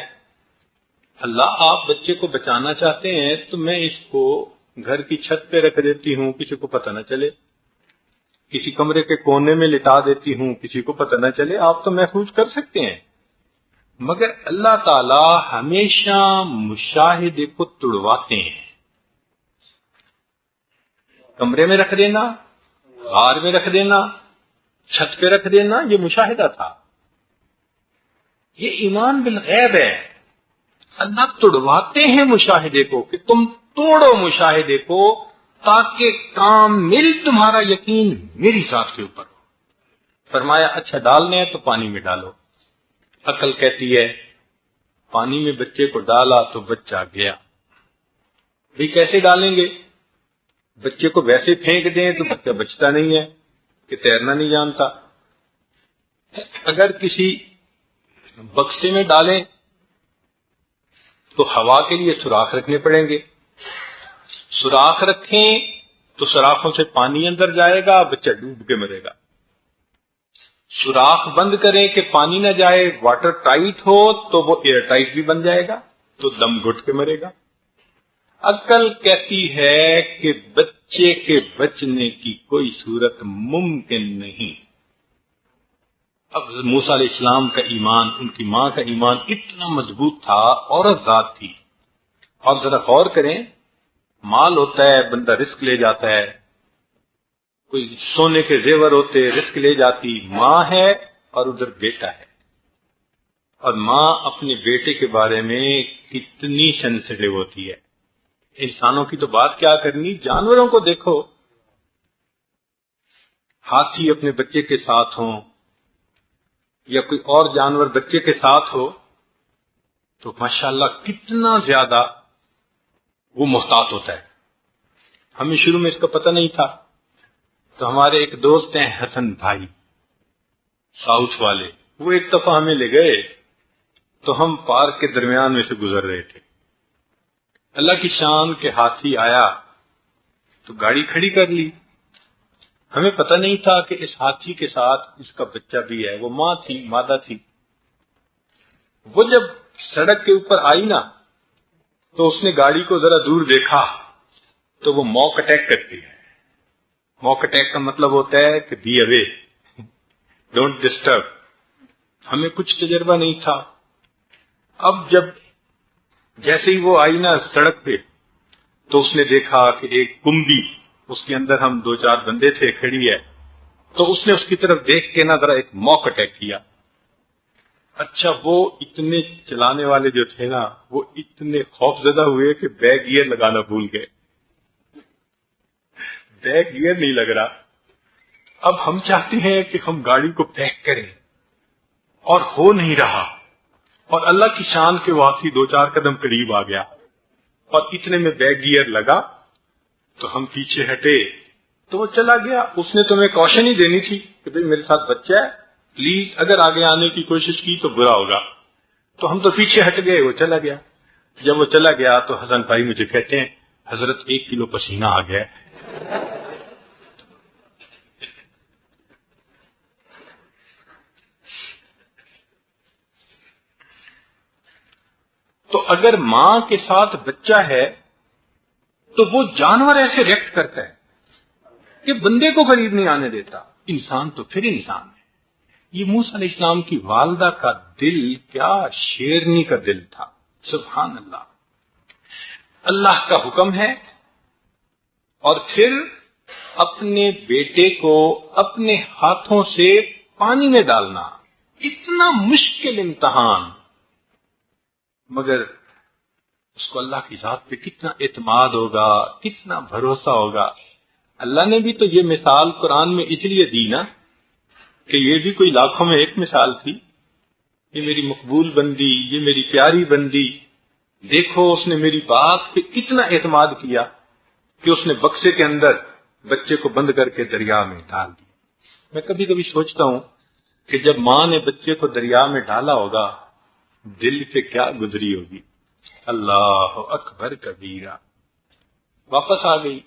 اللہ آپ بچے کو بچانا چاہتے ہیں تو میں اس کو گھر کی چھت پہ رکھ دیتی ہوں، کسی کو پتہ نہ چلے، کسی کمرے کے کونے میں لٹا دیتی ہوں، کسی کو پتہ نہ چلے، آپ تو محفوظ کر سکتے ہیں. مگر اللہ تعالی ہمیشہ مشاہدے کو تڑواتے ہیں. کمرے میں رکھ دینا، غار میں رکھ دینا، چھت پہ رکھ دینا، یہ مشاہدہ تھا. یہ ایمان بالغیب ہے. اللہ تڑواتے ہیں مشاہدے کو کہ تم توڑو مشاہدے کو تاکہ کامل تمہارا یقین میری ذات کے اوپر ہو. فرمایا اچھا ڈالنے ہیں تو پانی میں ڈالو. عقل کہتی ہے پانی میں بچے کو ڈالا تو بچہ گیا. بھی کیسے ڈالیں گے؟ بچے کو ویسے پھینک دیں تو بچہ بچتا نہیں ہے کہ تیرنا نہیں جانتا. اگر کسی بکسے میں ڈالیں تو ہوا کے لیے سوراخ رکھنے پڑیں گے. سوراخ رکھیں تو سوراخوں سے پانی اندر جائے گا، بچہ ڈوب کے مرے گا. سوراخ بند کریں کہ پانی نہ جائے، واٹر ٹائٹ ہو تو وہ ایئر ٹائٹ بھی بن جائے گا تو دم گھٹ کے مرے گا. عقل کہتی ہے کہ بچے کے بچنے کی کوئی صورت ممکن نہیں. اب موسیٰ علیہ السلام کا ایمان، ان کی ماں کا ایمان اتنا مضبوط تھا، عورت ذات تھی. اور ذرا غور کریں، مال ہوتا ہے بندہ رزق لے جاتا ہے، کوئی سونے کے زیور ہوتے رزق لے جاتی. ماں ہے اور ادھر بیٹا ہے، اور ماں اپنے بیٹے کے بارے میں کتنی سینسیٹیو ہوتی ہے. انسانوں کی تو بات کیا کرنی، جانوروں کو دیکھو، ہاتھی اپنے بچے کے ساتھ ہوں یا کوئی اور جانور بچے کے ساتھ ہو تو ماشاءاللہ کتنا زیادہ وہ محتاط ہوتا ہے. ہمیں شروع میں اس کا پتہ نہیں تھا تو ہمارے ایک دوست ہیں حسن بھائی ساؤتھ والے، وہ ایک دفعہ ہمیں لے گئے تو ہم پارک کے درمیان میں سے گزر رہے تھے. اللہ کی شان کے ہاتھی آیا تو گاڑی کھڑی کر لی. ہمیں پتہ نہیں تھا کہ اس ہاتھی کے ساتھ اس کا بچہ بھی ہے. وہ ماں تھی، مادہ تھی. وہ جب سڑک کے اوپر آئی نا تو اس نے گاڑی کو ذرا دور دیکھا تو وہ موک اٹیک کرتی ہے. موک اٹیک کا مطلب ہوتا ہے کہ بی اوے، ڈونٹ ڈسٹرب. ہمیں کچھ تجربہ نہیں تھا. اب جب جیسے ہی وہ آئی نا سڑک پہ تو اس نے دیکھا کہ ایک کمبی، اس کے اندر ہم 2-4 بندے تھے، کھڑی ہے. تو اس نے اس کی طرف دیکھ کے نا ذرا ایک موک اٹیک کیا. اچھا وہ اتنے چلانے والے جو تھے نا وہ اتنے خوف زدہ ہوئے کہ بیک گیئر لگانا بھول گئے. بیک گیئر نہیں لگ رہا. اب ہم چاہتے ہیں کہ ہم گاڑی کو بیک کریں اور ہو نہیں رہا، اور اللہ کی شان کے واقعی 2-4 قدم قریب آ گیا اور اتنے میں بیک گیئر لگا تو ہم پیچھے ہٹے تو وہ چلا گیا. اس نے تمہیں کوشن ہی دینی تھی کہ بھئی میرے ساتھ بچہ ہے، پلیز اگر آگے آنے کی کوشش کی تو برا ہوگا. تو ہم تو پیچھے ہٹ گئے، وہ چلا گیا. جب وہ چلا گیا تو حسن بھائی مجھے کہتے ہیں حضرت 1 کلو پسینہ آ گیا. تو اگر ماں کے ساتھ بچہ ہے تو وہ جانور ایسے ریئیکٹ کرتا ہے کہ بندے کو قریب نہیں آنے دیتا. انسان تو پھر انسان ہے۔ یہ موسیٰ علیہ السلام کی والدہ کا دل کیا شیرنی کا دل تھا، سبحان اللہ۔ اللہ کا حکم ہے اور پھر اپنے بیٹے کو اپنے ہاتھوں سے پانی میں ڈالنا، اتنا مشکل امتحان، مگر اس کو اللہ کی ذات پہ کتنا اعتماد ہوگا، کتنا بھروسہ ہوگا۔ اللہ نے بھی تو یہ مثال قرآن میں اس لیے دی نا کہ یہ بھی کوئی لاکھوں میں ایک مثال تھی، یہ میری مقبول بندی، یہ میری پیاری بندی، دیکھو اس نے میری بات پہ کتنا اعتماد کیا کہ اس نے بکسے کے اندر بچے کو بند کر کے دریا میں ڈال دیا۔ میں کبھی کبھی سوچتا ہوں کہ جب ماں نے بچے کو دریا میں ڈالا ہوگا دل پہ کیا گزری ہوگی۔ اللہ اکبر کبیرہ۔ واپس آ گئی،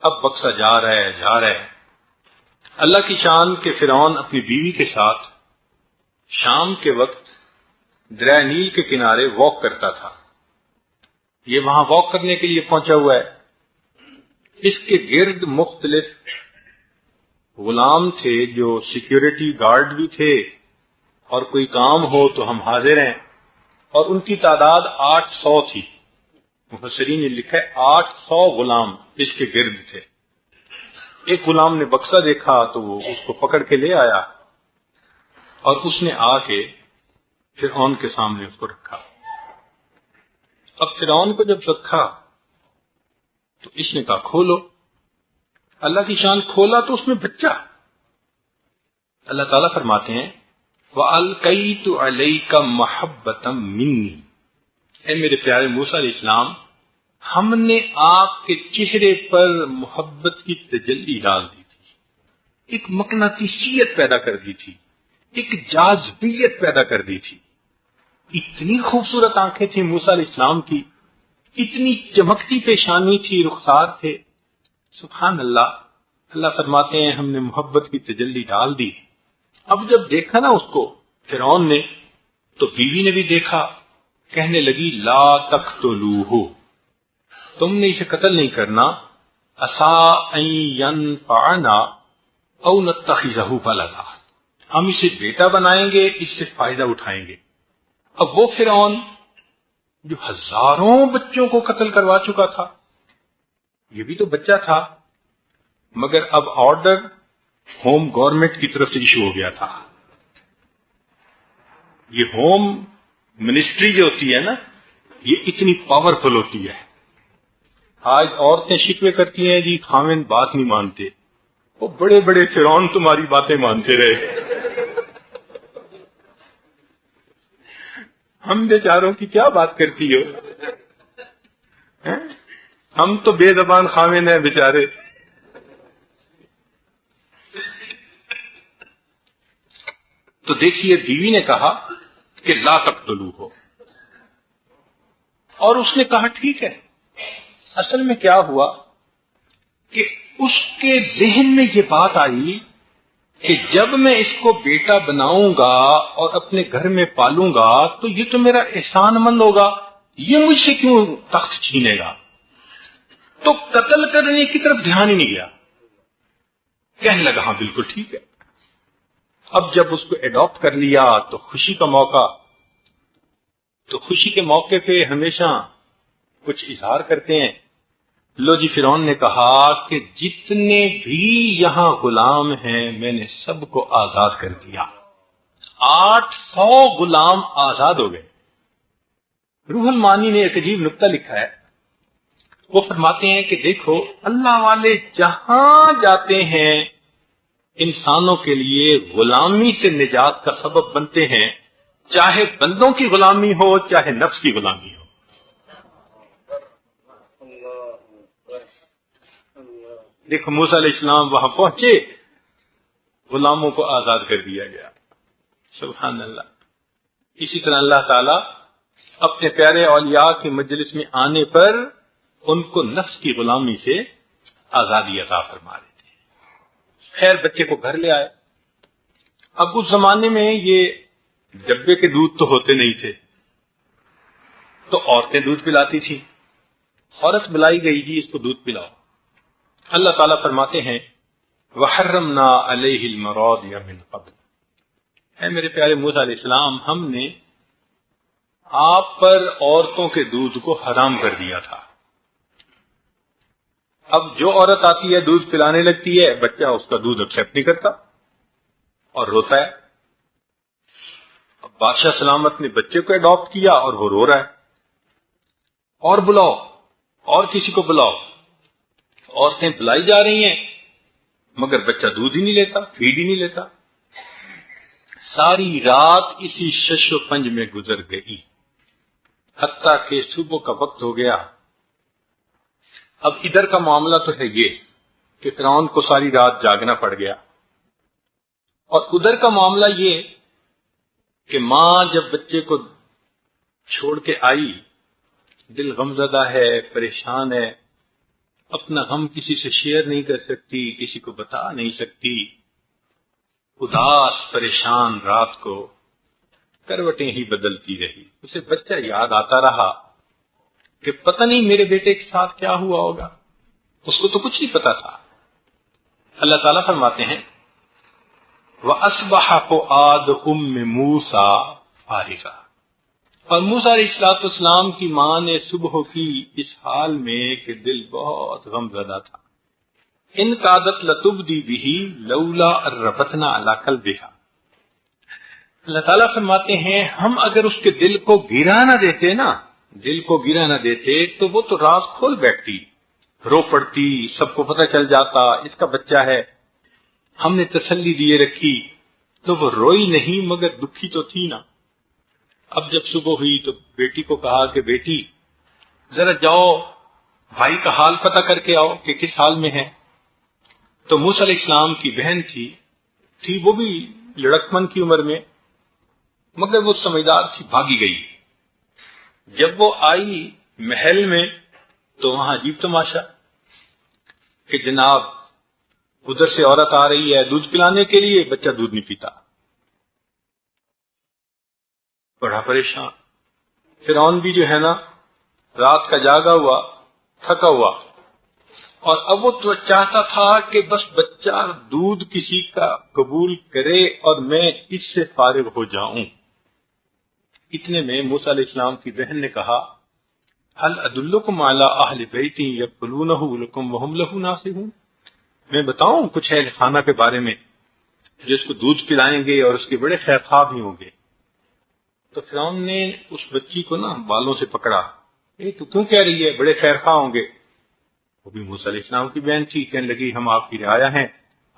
اب بکسا جا رہا ہے۔ اللہ کی شان کہ فرعون اپنی بیوی کے ساتھ شام کے وقت دریا نیل کے کنارے واک کرتا تھا۔ یہ وہاں واک کرنے کے لیے پہنچا ہوا ہے، اس کے گرد مختلف غلام تھے جو سیکیورٹی گارڈ بھی تھے، اور کوئی کام ہو تو ہم حاضر ہیں، اور ان کی تعداد 800 تھی۔ مفسرین نے لکھا ہے 800 غلام اس کے گرد تھے۔ ایک غلام نے بکسا دیکھا تو وہ اس کو پکڑ کے لے آیا، اور اس نے آ کے فرعون کے سامنے اس کو رکھا۔ اب فرعون کو جب رکھا تو اس نے کہا کھولو۔ اللہ کی شان کھولا تو اس میں بچہ۔ اللہ تعالیٰ فرماتے ہیں وَأَلْقَيْتُ عَلَيْكَ مَحَبَّةً مِّنِّي، اے میرے پیارے موسیٰ علیہ السلام، ہم نے آپ کے چہرے پر محبت کی تجلی ڈال دی تھی، ایک مقناطیسیت پیدا کر دی تھی، ایک جاذبیت پیدا کر دی تھی۔ اتنی خوبصورت آنکھیں تھیں موسیٰ علیہ السلام کی، اتنی چمکتی پیشانی تھی، رخسار تھے، سبحان اللہ۔ اللہ فرماتے ہیں ہم نے محبت کی تجلی ڈال دی۔ اب جب دیکھا نا اس کو فرعون نے، تو بیوی نے بھی دیکھا، کہنے لگی لا تقتلوہ، تم نے اسے قتل نہیں کرنا، عسیٰ ان ینفعنا او نتخذہ ولدا، ہم اسے بیٹا بنائیں گے، اس سے فائدہ اٹھائیں گے۔ اب وہ فرعون جو ہزاروں بچوں کو قتل کروا چکا تھا، یہ بھی تو بچہ تھا، مگر اب آرڈر ہوم گورنمنٹ کی طرف سے ایشو ہو گیا تھا۔ یہ ہوم منسٹری جو ہوتی ہے نا، یہ اتنی پاورفل ہوتی ہے۔ آج عورتیں شکوے کرتی ہیں جی خاوند بات نہیں مانتے، وہ بڑے بڑے فرعون تمہاری باتیں مانتے رہے، ہم بیچاروں کی کیا بات کرتی ہو، ہم تو بے زبان خاوند ہیں بیچارے۔ تو دیکھیے بیوی نے کہا کہ لا تقتلوہ، اور اس نے کہا ٹھیک ہے۔ اصل میں کیا ہوا کہ اس کے ذہن میں یہ بات آئی کہ جب میں اس کو بیٹا بناؤں گا اور اپنے گھر میں پالوں گا تو یہ تو میرا احسان مند ہوگا، یہ مجھ سے کیوں تخت چھینے گا؟ تو قتل کرنے کی طرف دھیان ہی نہیں گیا، کہنے لگا ہاں بالکل ٹھیک ہے۔ اب جب اس کو ایڈاپٹ کر لیا تو خوشی کا موقع، تو خوشی کے موقع پہ ہمیشہ کچھ اظہار کرتے ہیں۔ لو جی فرعون نے کہا کہ جتنے بھی یہاں غلام ہیں میں نے سب کو آزاد کر دیا۔ 800 غلام آزاد ہو گئے۔ روح المانی نے ایک عجیب نکتہ لکھا ہے، وہ فرماتے ہیں کہ دیکھو اللہ والے جہاں جاتے ہیں انسانوں کے لیے غلامی سے نجات کا سبب بنتے ہیں، چاہے بندوں کی غلامی ہو چاہے نفس کی غلامی ہو۔ دیکھو موسیٰ علیہ السلام وہاں پہنچے، غلاموں کو آزاد کر دیا گیا، سبحان اللہ۔ اسی طرح اللہ تعالیٰ اپنے پیارے اولیاء کے مجلس میں آنے پر ان کو نفس کی غلامی سے آزادی عطا فرما دیتے ہیں۔ خیر بچے کو گھر لے آئے۔ اب اس زمانے میں یہ ڈبے کے دودھ تو ہوتے نہیں تھے، تو عورتیں دودھ پلاتی تھی۔ عورت بلائی گئی جی اس کو دودھ پلاؤ۔ اللہ تعالیٰ فرماتے ہیں وحرمنا علیہ المراضع من قبل، اے میرے پیارے موسیٰ علیہ السلام، ہم نے آپ پر عورتوں کے دودھ کو حرام کر دیا تھا۔ اب جو عورت آتی ہے دودھ پلانے لگتی ہے، بچہ اس کا دودھ ایکسیپٹ نہیں کرتا اور روتا ہے۔ اب بادشاہ سلامت نے بچے کو اڈاپٹ کیا اور وہ رو رہا ہے، اور بلاؤ، اور کسی کو بلاؤ، عورتیں بلائی جا رہی ہیں مگر بچہ دودھ ہی نہیں لیتا، فیڈ ہی نہیں لیتا۔ ساری رات اسی شش و پنج میں گزر گئی، حتیٰ کہ صبح کا وقت ہو گیا۔ اب ادھر کا معاملہ تو ہے یہ کہ فرعون کو ساری رات جاگنا پڑ گیا، اور ادھر کا معاملہ یہ کہ ماں جب بچے کو چھوڑ کے آئی، دل غمزدہ ہے، پریشان ہے، اپنا غم کسی سے شیئر نہیں کر سکتی، کسی کو بتا نہیں سکتی، اداس پریشان رات کو کروٹیں ہی بدلتی رہی۔ اسے بچہ یاد آتا رہا کہ پتہ نہیں میرے بیٹے کے ساتھ کیا ہوا ہوگا، اس کو تو کچھ نہیں پتا تھا۔ اللہ تعالیٰ فرماتے ہیں وَأَصْبَحَ فُؤَادُ أُمِّ مُوسَىٰ فَارِغًا، اور موسیٰ علیہ السلام کی ماں نے صبح کی اس حال میں کہ دل بہت غم زدہ تھا۔ ان کادت لتبدی بہ لولا ان ربطنا علی قلبہا، اللہ تعالیٰ فرماتے ہیں ہم اگر اس کے دل کو گرا نہ دیتے نا، دل کو گرا نہ دیتے تو وہ تو راز کھول بیٹھتی، رو پڑتی، سب کو پتہ چل جاتا اس کا بچہ ہے۔ ہم نے تسلی دیے رکھی تو وہ روئی نہیں مگر دکھی تو تھی نا۔ اب جب صبح ہوئی تو بیٹی کو کہا کہ بیٹی ذرا جاؤ بھائی کا حال پتہ کر کے آؤ کہ کس حال میں ہے۔ تو موسیٰ علیہ السلام کی بہن تھی وہ بھی لڑکپن کی عمر میں، مگر وہ سمجھدار تھی، بھاگی گئی۔ جب وہ آئی محل میں تو وہاں عجیب تماشا کہ جناب ادھر سے عورت آ رہی ہے دودھ پلانے کے لیے، بچہ دودھ نہیں پیتا، بڑا پریشان۔ فرعون بھی جو ہے نا رات کا جاگا ہوا، تھکا ہوا، اور اب وہ تو چاہتا تھا کہ بس بچہ دودھ کسی کا قبول کرے اور میں اس سے فارغ ہو جاؤں۔ اتنے میں موسیٰ علیہ السلام کی بہن نے کہا هل ادلکم علی اہل بیت یکفلونہ لکم وہم لہ ناصحون، میں بتاؤں کچھ اہل خانہ کے بارے میں جو اس کو دودھ پلائیں گے اور اس کے بڑے خیر خواہ بھی ہوں گے۔ تو فرعون نے اس بچی کو نا بالوں سے پکڑا، تو کیوں کہہ رہی ہے بڑے خیر خواہ ہوں گے؟ وہ بھی موسیٰ علیہ السلام کی بہن تھی، کہنے لگی ہم آپ کی رعایا ہیں،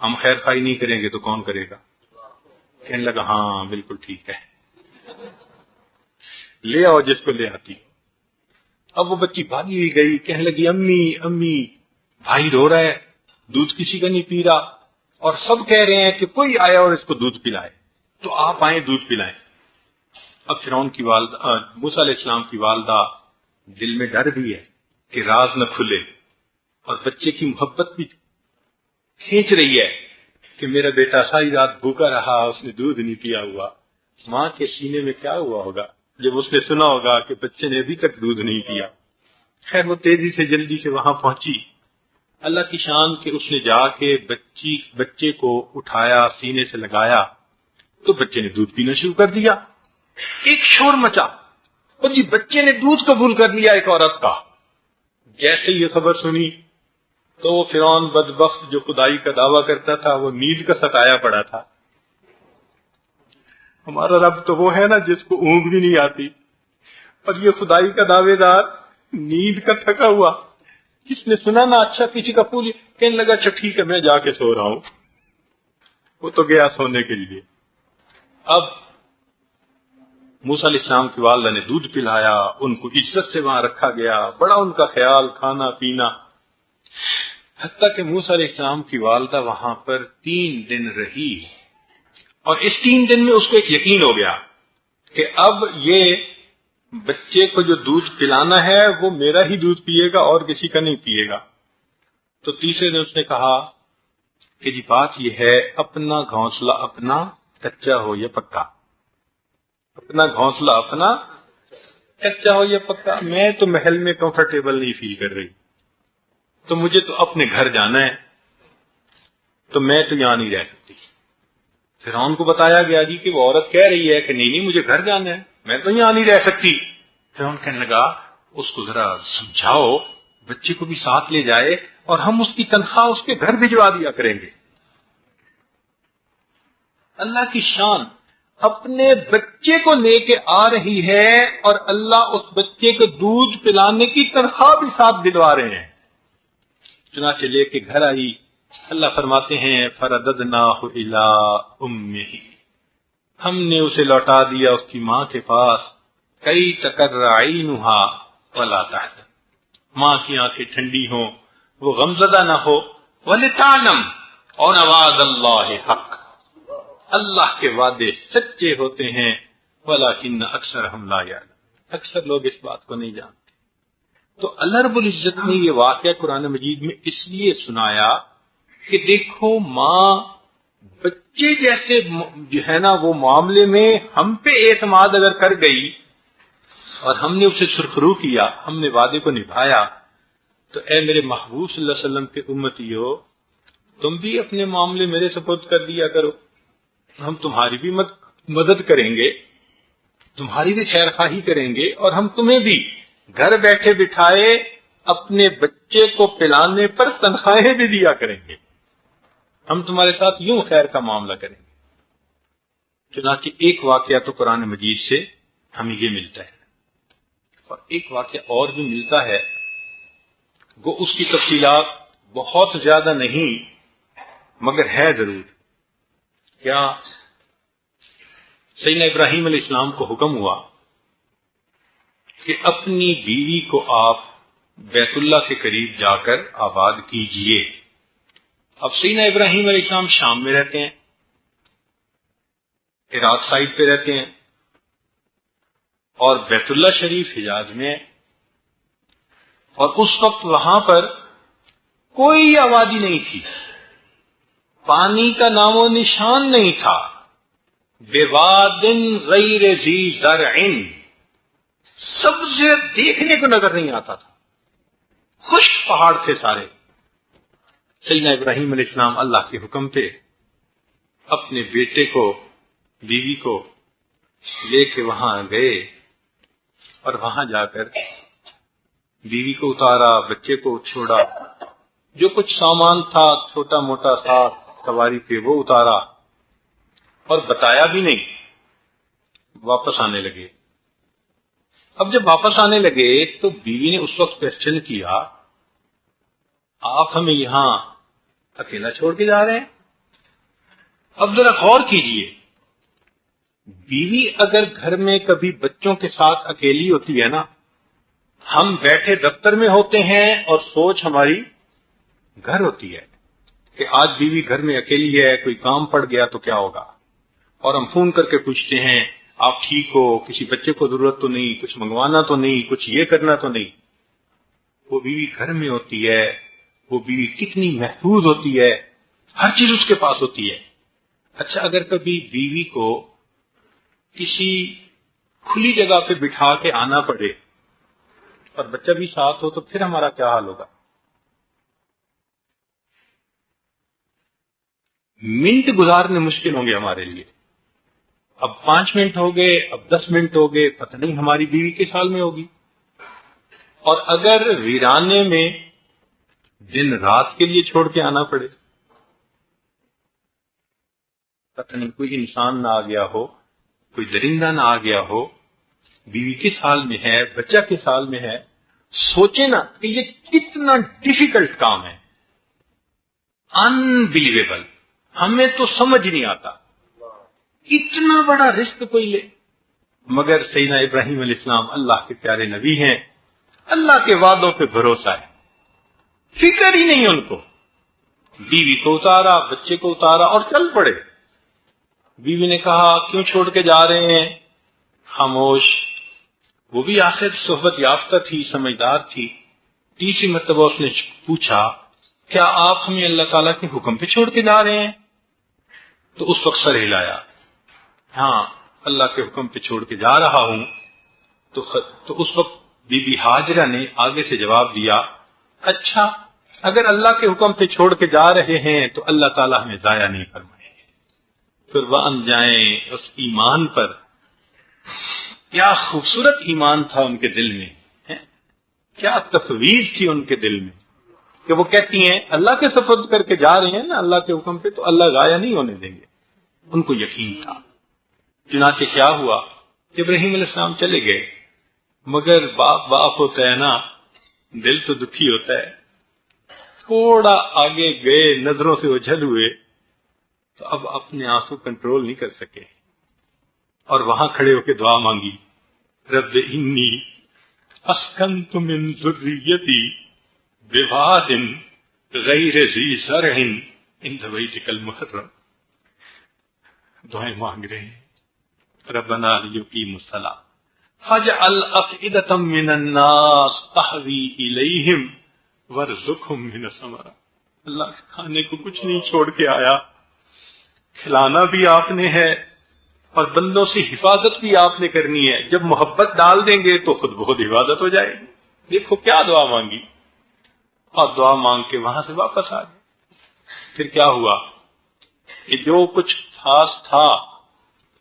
ہم خیر خواہی نہیں کریں گے تو کون کرے گا؟ کہنے لگا ہاں بالکل ٹھیک ہے، لے آؤ جس کو لے آتی۔ اب وہ بچی بھاگی ہوئی گئی، کہنے لگی امی امی بھائی رو رہا ہے، دودھ کسی کا نہیں پی رہا، اور سب کہہ رہے ہیں کہ کوئی آیا اور اس کو دودھ پلائے، تو آپ آئیں دودھ پلائیں۔ اب فرعون کی والدہ، موسیٰ علیہ السلام کی والدہ دل میں ڈر بھی ہے کہ راز نہ کھلے، اور بچے کی محبت بھی کھینچ رہی ہے کہ میرا بیٹا ساری رات بھوکا رہا، اس نے دودھ نہیں پیا ہوا۔ ماں کے سینے میں کیا ہوا ہوگا جب اس نے سنا ہوگا کہ بچے نے ابھی تک دودھ نہیں پیا۔ خیر وہ تیزی سے جلدی سے وہاں پہنچی، اللہ کی شان کہ اس نے جا کے بچے کو اٹھایا، سینے سے لگایا، تو بچے نے دودھ پینا شروع کر دیا۔ ایک شور مچا، اور جی بچے نے دودھ قبول کر لیا ایک عورت کا۔ جیسے یہ خبر سنی تو وہ فرعون بدبخت جو خدائی کا دعویٰ کرتا تھا وہ نیند کا ستایا پڑا تھا۔ ہمارا رب تو وہ ہے نا جس کو اونگ بھی نہیں آتی، اور یہ خدائی کا دعوے دار نیند کا تھکا ہوا، جس نے سنا نا اچھا کسی کا پولی، کہنے لگا اچھا ٹھیک ہے میں جا کے سو رہا ہوں۔ وہ تو گیا سونے کے لیے۔ اب موسیٰ علیہ السلام کی والدہ نے دودھ پلایا، ان کو عزت سے وہاں رکھا گیا، بڑا ان کا خیال، کھانا پینا، حتیٰ کہ موسیٰ علیہ السلام کی والدہ وہاں پر 3 دن رہی، اور اس 3 دن میں اس کو ایک یقین ہو گیا کہ اب یہ بچے کو جو دودھ پلانا ہے وہ میرا ہی دودھ پیے گا اور کسی کا نہیں پیے گا۔ تو تیسرے دن اس نے کہا کہ جی بات یہ ہے اپنا گھونسلہ اپنا کچا ہو یا پکا، اپنا گھونسلہ اپنا کچا ہو یا پکا، میں تو محل میں کمفرٹیبل نہیں فیل کر رہی، تو مجھے تو اپنے گھر جانا ہے۔ تو میں تو یہاں نہیں رہ سکتی۔ فرعون کو بتایا گیا جی کہ وہ عورت کہہ رہی ہے کہ نہیں مجھے گھر جانا ہے، میں تو یہاں نہیں رہ سکتی۔ فرعون کہنے لگا اس کو ذرا سمجھاؤ، بچے کو بھی ساتھ لے جائے اور ہم اس کی تنخواہ اس کے گھر بھجوا دیا کریں گے۔ اللہ کی شان، اپنے بچے کو لے کے آ رہی ہے اور اللہ اس بچے کو دودھ پلانے کی تنخواہ بھی ساتھ دلوا رہے ہیں۔ چنانچہ لے کے گھر آئی، اللہ فرماتے ہیں فرددناہ الی امہ، ہم نے اسے لوٹا دیا اس کی ماں کے پاس، کئی تقر عینھا ولا تحزن، ماں کی آنکھیں ٹھنڈی ہوں، وہ غمزدہ نہ ہو، ولتعلم، اور وعد اللہ حق، اللہ کے وعدے سچے ہوتے ہیں، ولکن اکثرہم لا یعلمون، اکثر لوگ اس بات کو نہیں جانتے۔ تو اللہ رب العزت نے یہ واقعہ قرآن مجید میں اس لیے سنایا کہ دیکھو ماں بچے جیسے جو ہے نا وہ معاملے میں ہم پہ اعتماد اگر کر گئی اور ہم نے اسے سرخرو کیا، ہم نے وعدے کو نبھایا، تو اے میرے محبوب صلی اللہ علیہ وسلم کے امتیو، تم بھی اپنے معاملے میرے سپرد کر دیا کرو، ہم تمہاری بھی مدد کریں گے، تمہاری بھی خیر خواہی کریں گے، اور ہم تمہیں بھی گھر بیٹھے بٹھائے اپنے بچے کو پلانے پر تنخواہیں بھی دیا کریں گے، ہم تمہارے ساتھ یوں خیر کا معاملہ کریں گے۔ چنانچہ ایک واقعہ تو قرآن مجید سے ہمیں یہ ملتا ہے، اور ایک واقعہ اور بھی ملتا ہے، وہ اس کی تفصیلات بہت زیادہ نہیں مگر ہے ضرور۔ کیا سیدنا ابراہیم علیہ السلام کو حکم ہوا کہ اپنی بیوی کو آپ بیت اللہ کے قریب جا کر آباد کیجئے۔ اب سیدنا ابراہیم علیہ السلام شام میں رہتے ہیں، عراق سائڈ پہ رہتے ہیں، اور بیت اللہ شریف حجاز میں ہے، اور اس وقت وہاں پر کوئی آبادی نہیں تھی، پانی کا نام و نشان نہیں تھا، بواد غیر ذی زرع، سبز دیکھنے کو نظر نہیں آتا تھا، خشک پہاڑ تھے سارے۔ سیدنا ابراہیم علیہ السلام اللہ کے حکم پہ اپنے بیٹے کو، بیوی کو لے کے وہاں گئے، اور وہاں جا کر بیوی کو اتارا، بچے کو چھوڑا، جو کچھ سامان تھا چھوٹا موٹا تھا سواری پہ وہ اتارا، اور بتایا بھی نہیں، واپس آنے لگے۔ اب جب واپس آنے لگے تو بیوی نے اس وقت کوشچن کیا، آپ ہمیں یہاں اکیلا چھوڑ کے جا رہے ہیں؟ اب ذرا غور کیجئے، بیوی اگر گھر میں کبھی بچوں کے ساتھ اکیلی ہوتی ہے نا، ہم بیٹھے دفتر میں ہوتے ہیں اور سوچ ہماری گھر ہوتی ہے کہ آج بیوی گھر میں اکیلی ہے، کوئی کام پڑ گیا تو کیا ہوگا، اور ہم فون کر کے پوچھتے ہیں آپ ٹھیک ہو، کسی بچے کو ضرورت تو نہیں، کچھ منگوانا تو نہیں، کچھ یہ کرنا تو نہیں۔ وہ بیوی گھر میں ہوتی ہے، وہ بیوی کتنی محفوظ ہوتی ہے، ہر چیز اس کے پاس ہوتی ہے۔ اچھا اگر کبھی بیوی کو کسی کھلی جگہ پہ بٹھا کے آنا پڑے اور بچہ بھی ساتھ ہو تو پھر ہمارا کیا حال ہوگا؟ منٹ گزارنے مشکل ہوں گے ہمارے لیے۔ اب 5 منٹ ہو گئے، اب 10 منٹ ہو گئے، پتہ نہیں ہماری بیوی کس حال میں ہوگی۔ اور اگر ویرانے میں دن رات کے لیے چھوڑ کے آنا پڑے، پتہ نہیں کوئی انسان نہ آ گیا ہو، کوئی درندہ نہ آ گیا ہو، بیوی کس حال میں ہے، بچہ کس حال میں ہے۔ سوچیں نا کہ یہ کتنا ڈیفیکلٹ کام ہے، انبلیویبل، ہمیں تو سمجھ نہیں آتا اتنا بڑا رسک کوئی لے۔ مگر سیدنا ابراہیم علیہ السلام اللہ کے پیارے نبی ہیں، اللہ کے وعدوں پہ بھروسہ ہے، فکر ہی نہیں ان کو۔ بیوی کو اتارا، بچے کو اتارا اور چل پڑے۔ بیوی نے کہا کیوں چھوڑ کے جا رہے ہیں؟ خاموش، وہ بھی آخر صحبت یافتہ تھی، سمجھدار تھی۔ تیسری مرتبہ اس نے پوچھا کیا آپ ہمیں اللہ تعالیٰ کے حکم پہ چھوڑ کے جا رہے ہیں؟ تو اس وقت سر ہلایا، ہاں اللہ کے حکم پہ چھوڑ کے جا رہا ہوں۔ تو اس وقت بی بی ہاجرہ نے آگے سے جواب دیا، اچھا اگر اللہ کے حکم پہ چھوڑ کے جا رہے ہیں تو اللہ تعالیٰ ہمیں ضائع نہیں فرمائے گے۔ قربان جائیں اس ایمان پر، کیا خوبصورت ایمان تھا ان کے دل میں، کیا تفویض تھی ان کے دل میں کہ وہ کہتی ہیں اللہ کے سپرد کر کے جا رہے ہیں نا اللہ کے حکم پہ، تو اللہ ضائع نہیں ہونے دیں گے۔ ان کو یقین تھا۔ چنانچہ کیا ہوا، ابراہیم علیہ السلام چلے گئے، مگر باپ ہوتا ہے نا، دل تو دکھی ہوتا ہے۔ تھوڑا آگے گئے، نظروں سے اجھل ہوئے تو اب اپنے آنسو کنٹرول نہیں کر سکے، اور وہاں کھڑے ہو کے دعا مانگی، رب انی اسکنت من ذریتی بواد غیر ذی زرع عند بیتک المحرم۔ دعائیں مانگ رہے ہیں، ربنا لیقیموا الصلاۃ فاجعل افئدة من الناس تهوی الیہم وارزقہم من الثمرات۔ اللہ کھانے کو کچھ نہیں چھوڑ کے آیا، کھلانا بھی آپ نے ہے اور بندوں سے حفاظت بھی آپ نے کرنی ہے۔ جب محبت ڈال دیں گے تو خود بخود حفاظت ہو جائے گی۔ دیکھو کیا دعا مانگی، اور دعا مانگ کے وہاں سے واپس آ گئے۔ پھر کیا ہوا کہ جو کچھ خاص تھا،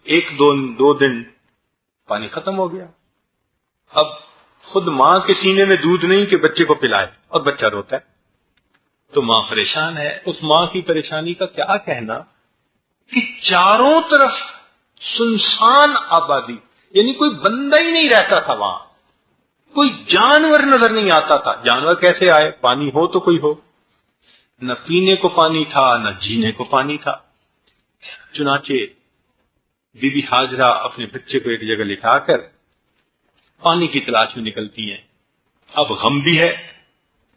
ایک دو دن پانی ختم ہو گیا۔ اب خود ماں کے سینے میں دودھ نہیں کہ بچے کو پلائے، اور بچہ روتا ہے تو ماں پریشان ہے۔ اس ماں کی پریشانی کا کیا کہنا کہ چاروں طرف سنسان آبادی، یعنی کوئی بندہ ہی نہیں رہتا تھا وہاں، کوئی جانور نظر نہیں آتا تھا۔ جانور کیسے آئے، پانی ہو تو کوئی ہو، نہ پینے کو پانی تھا نہ جینے کو پانی تھا۔ چنانچہ بی بی ہاجرہ اپنے بچے کو ایک جگہ لٹا کر پانی کی تلاش میں نکلتی ہیں۔ اب غم بھی ہے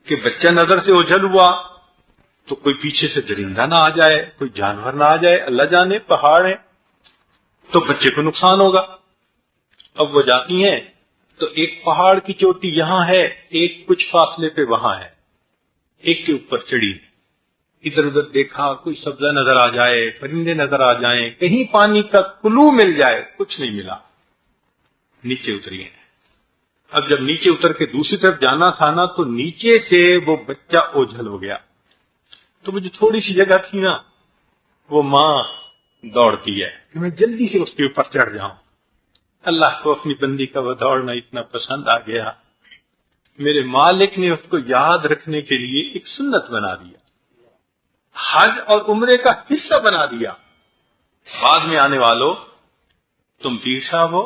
کہ بچہ نظر سے اوجھل ہوا تو کوئی پیچھے سے درندہ نہ آ جائے، کوئی جانور نہ آ جائے، اللہ جانے پہاڑ ہے تو بچے کو نقصان ہوگا۔ اب وہ جاتی ہیں تو ایک پہاڑ کی چوٹی یہاں ہے، ایک کچھ فاصلے پہ وہاں ہے، ایک کے اوپر چڑھی، ادھر ادھر دیکھا کوئی سبزہ نظر آ جائے، پرندے نظر آ جائیں، کہیں پانی کا کلو مل جائے، کچھ نہیں ملا۔ نیچے اتری ہیں۔ اب جب نیچے اتر کے دوسری طرف جانا تھا نا تو نیچے سے وہ بچہ اوجھل ہو گیا، تو وہ جو تھوڑی سی جگہ تھی نا، وہ ماں دوڑتی ہے کہ میں جلدی سے اس کے اوپر چڑھ جاؤں۔ اللہ کو اپنی بندی کا وہ دوڑنا اتنا پسند آ گیا، میرے مالک نے اس کو یاد رکھنے کے لیے ایک سنت بنا دیا، حج اور عمرے کا حصہ بنا دیا۔ بعد میں آنے والوں، تم پیر صاحب ہو،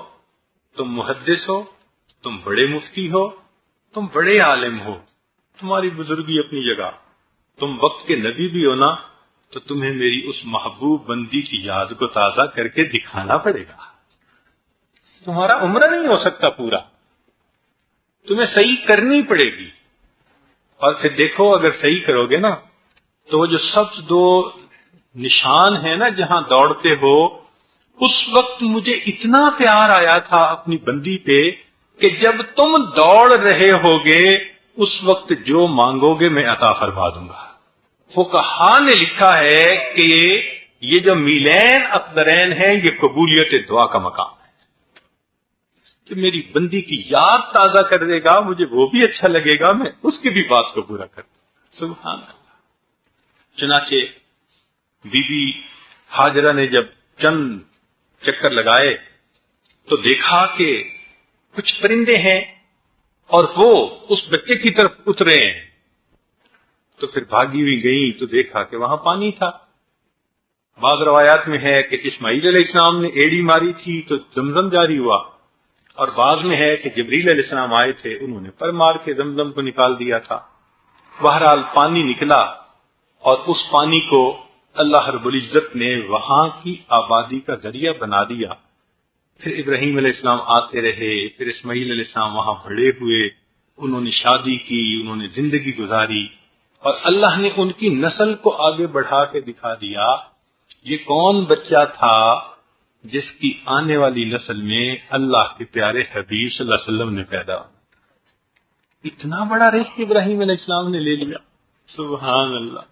تم محدث ہو، تم بڑے مفتی ہو، تم بڑے عالم ہو، تمہاری بزرگی اپنی جگہ، تم وقت کے نبی بھی ہو نا، تو تمہیں میری اس محبوب بندی کی یاد کو تازہ کر کے دکھانا پڑے گا۔ تمہارا عمرہ نہیں ہو سکتا پورا، تمہیں صحیح کرنی پڑے گی۔ اور پھر دیکھو اگر صحیح کرو گے نا تو وہ جو سبز دو نشان ہے نا جہاں دوڑتے ہو، اس وقت مجھے اتنا پیار آیا تھا اپنی بندی پہ کہ جب تم دوڑ رہے ہوگے اس وقت جو مانگو گے میں عطا فرما دوں گا۔ فقہا نے لکھا ہے کہ یہ جو میلین اقدرین ہیں یہ قبولیت دعا کا مقام ہے، کہ میری بندی کی یاد تازہ کر دے گا، مجھے وہ بھی اچھا لگے گا، میں اس کی بھی بات کو پورا کر دوں۔ سبحان اللہ۔ چنانچہ بی بی ہاجرہ نے جب چند چکر لگائے تو دیکھا کہ کچھ پرندے ہیں اور وہ اس بچے کی طرف اترے ہیں، تو پھر بھاگی ہوئی گئی تو دیکھا کہ وہاں پانی تھا۔ بعض روایات میں ہے کہ اسماعیل علیہ السلام نے ایڑی ماری تھی تو زمزم جاری ہوا، اور بعض میں ہے کہ جبریل علیہ السلام آئے تھے، انہوں نے پر مار کے زمزم کو نکال دیا تھا۔ بہرحال پانی نکلا، اور اس پانی کو اللہ رب العزت نے وہاں کی آبادی کا ذریعہ بنا دیا۔ پھر ابراہیم علیہ السلام آتے رہے، پھر اسماعیل علیہ السلام وہاں بڑے ہوئے، انہوں نے شادی کی، انہوں نے زندگی گزاری، اور اللہ نے ان کی نسل کو آگے بڑھا کے دکھا دیا یہ کون بچہ تھا جس کی آنے والی نسل میں اللہ کے پیارے حبیب صلی اللہ علیہ وسلم نے پیدا ہوا۔ اتنا بڑا رزق ابراہیم علیہ السلام نے لے لیا، سبحان اللہ۔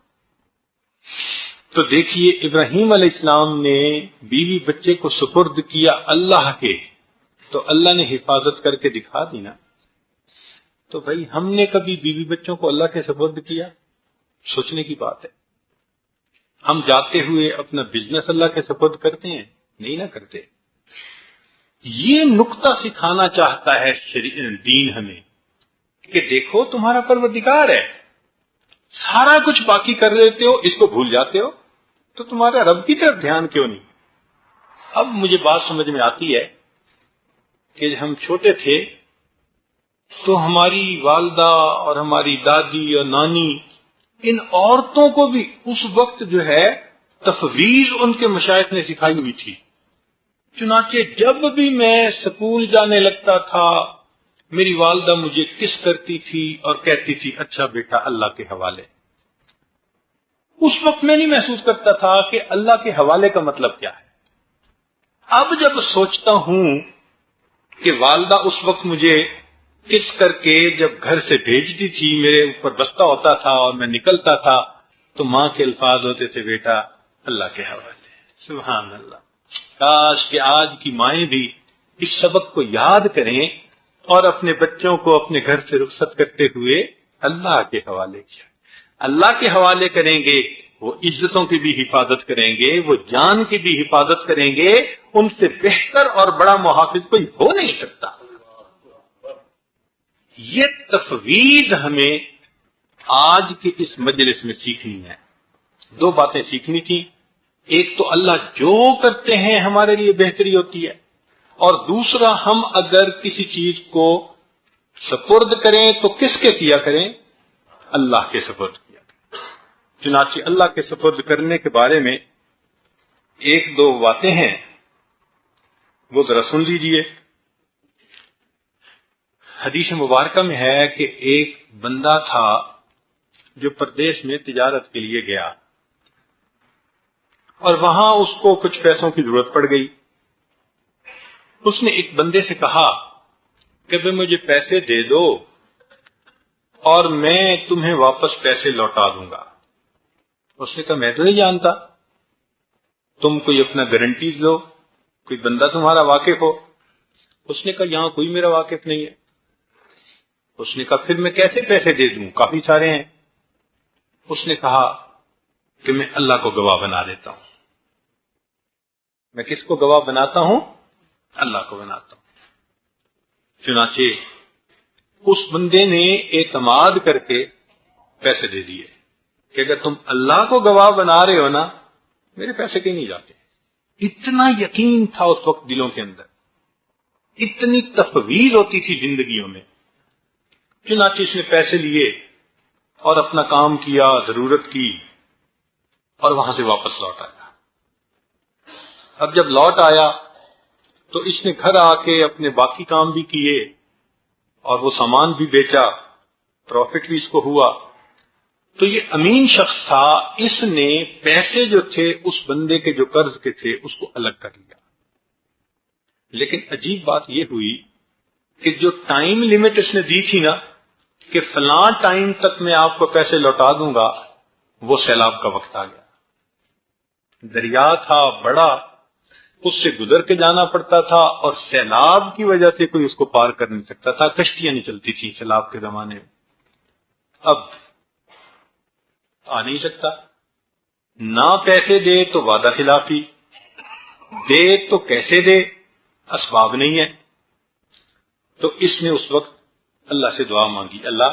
تو دیکھیے ابراہیم علیہ السلام نے بیوی بچے کو سپرد کیا اللہ کے، تو اللہ نے حفاظت کر کے دکھا دی نا۔ تو بھائی ہم نے کبھی بیوی بچوں کو اللہ کے سپرد کیا؟ سوچنے کی بات ہے. ہم جاتے ہوئے اپنا بزنس اللہ کے سپرد کرتے ہیں؟ نہیں نہ کرتے. یہ نقطہ سکھانا چاہتا ہے دین ہمیں کہ دیکھو تمہارا پروردگار ہے، سارا کچھ باقی کر لیتے ہو، اس کو بھول جاتے ہو، تو تمہارا رب کی طرف دھیان کیوں نہیں؟ اب مجھے بات سمجھ میں آتی ہے کہ جب ہم چھوٹے تھے تو ہماری والدہ اور ہماری دادی اور نانی، ان عورتوں کو بھی اس وقت جو ہے تفویض ان کے مشائخ نے سکھائی ہوئی تھی. چنانچہ جب بھی میں سکول جانے لگتا تھا میری والدہ مجھے کس کرتی تھی اور کہتی تھی اچھا بیٹا اللہ کے حوالے. اس وقت میں نہیں محسوس کرتا تھا کہ اللہ کے حوالے کا مطلب کیا ہے. اب جب سوچتا ہوں کہ والدہ اس وقت مجھے کس کر کے جب گھر سے بھیجتی تھی، میرے اوپر بستہ ہوتا تھا اور میں نکلتا تھا تو ماں کے الفاظ ہوتے تھے بیٹا اللہ کے حوالے. سبحان اللہ. کاش کہ آج کی مائیں بھی اس سبق کو یاد کریں اور اپنے بچوں کو اپنے گھر سے رخصت کرتے ہوئے اللہ کے حوالے کیا. اللہ کے حوالے کریں گے وہ عزتوں کی بھی حفاظت کریں گے، وہ جان کی بھی حفاظت کریں گے. ان سے بہتر اور بڑا محافظ کوئی ہو نہیں سکتا. یہ تفویض ہمیں آج کی اس مجلس میں سیکھنی ہے. دو باتیں سیکھنی تھی. ایک تو اللہ جو کرتے ہیں ہمارے لیے بہتری ہوتی ہے، اور دوسرا ہم اگر کسی چیز کو سپرد کریں تو کس کے کیا کریں؟ اللہ کے سپرد کیا کریں. چنانچہ اللہ کے سپرد کرنے کے بارے میں ایک دو باتیں ہیں، وہ ذرا سن لیجئے. حدیث مبارکہ میں ہے کہ ایک بندہ تھا جو پردیس میں تجارت کے لیے گیا اور وہاں اس کو کچھ پیسوں کی ضرورت پڑ گئی. اس نے ایک بندے سے کہا کہ بھئی مجھے پیسے دے دو اور میں تمہیں واپس پیسے لوٹا دوں گا. اس نے کہا میں تو نہیں جانتا، تم کوئی اپنا گارنٹیز دو، کوئی بندہ تمہارا واقف ہو. اس نے کہا یہاں کوئی میرا واقف نہیں ہے. اس نے کہا پھر میں کیسے پیسے دے دوں، کافی سارے ہیں. اس نے کہا کہ میں اللہ کو گواہ بنا دیتا ہوں. میں کس کو گواہ بناتا ہوں؟ اللہ کو بناتا ہوں. چنانچہ اس بندے نے اعتماد کر کے پیسے دے دیے کہ اگر تم اللہ کو گواہ بنا رہے ہو نا میرے پیسے کہیں نہیں جاتے. اتنا یقین تھا اس وقت دلوں کے اندر، اتنی تفویض ہوتی تھی زندگیوں میں. چنانچہ اس نے پیسے لیے اور اپنا کام کیا، ضرورت کی، اور وہاں سے واپس لوٹ آیا. اب جب لوٹ آیا تو اس نے گھر آ کے اپنے باقی کام بھی کیے اور وہ سامان بھی بیچا، پروفٹ بھی اس کو ہوا. تو یہ امین شخص تھا، اس نے پیسے جو تھے اس بندے کے جو قرض کے تھے اس کو الگ کر لیا. لیکن عجیب بات یہ ہوئی کہ جو ٹائم لیمٹ اس نے دی تھی نا کہ فلاں ٹائم تک میں آپ کو پیسے لوٹا دوں گا، وہ سیلاب کا وقت آ گیا. دریا تھا بڑا، اس سے گزر کے جانا پڑتا تھا اور سیلاب کی وجہ سے کوئی اس کو پار کر نہیں سکتا تھا. کشتیاں نہیں چلتی تھی سیلاب کے زمانے میں. اب آ نہیں سکتا، نہ پیسے دے تو وعدہ خلافی، دے تو کیسے دے، اسباب نہیں ہے. تو اس نے اس وقت اللہ سے دعا مانگی، اللہ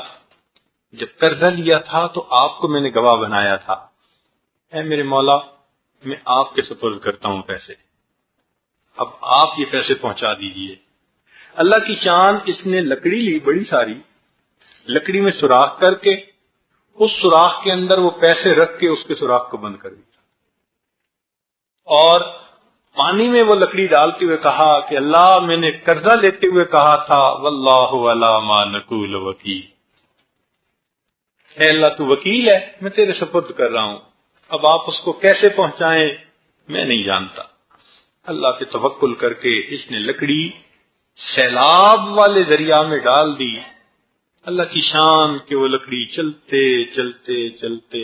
جب قرضہ لیا تھا تو آپ کو میں نے گواہ بنایا تھا، اے میرے مولا میں آپ کے سپرد کرتا ہوں پیسے، اب آپ یہ پیسے پہنچا دیجئے. اللہ کی شان، اس نے لکڑی لی بڑی ساری، لکڑی میں سوراخ کر کے اس سوراخ کے اندر وہ پیسے رکھ کے اس کے سوراخ کو بند کر دیا اور پانی میں وہ لکڑی ڈالتے ہوئے کہا کہ اللہ میں نے قرضہ لیتے ہوئے کہا تھا واللہ علی ما نقول وکیل. اے اللہ تو وکیل ہے، میں تیرے سپرد کر رہا ہوں، اب آپ اس کو کیسے پہنچائیں میں نہیں جانتا. اللہ پہ توکل کر کے اس نے لکڑی سیلاب والے دریا میں ڈال دی. اللہ کی شان کہ وہ لکڑی چلتے چلتے چلتے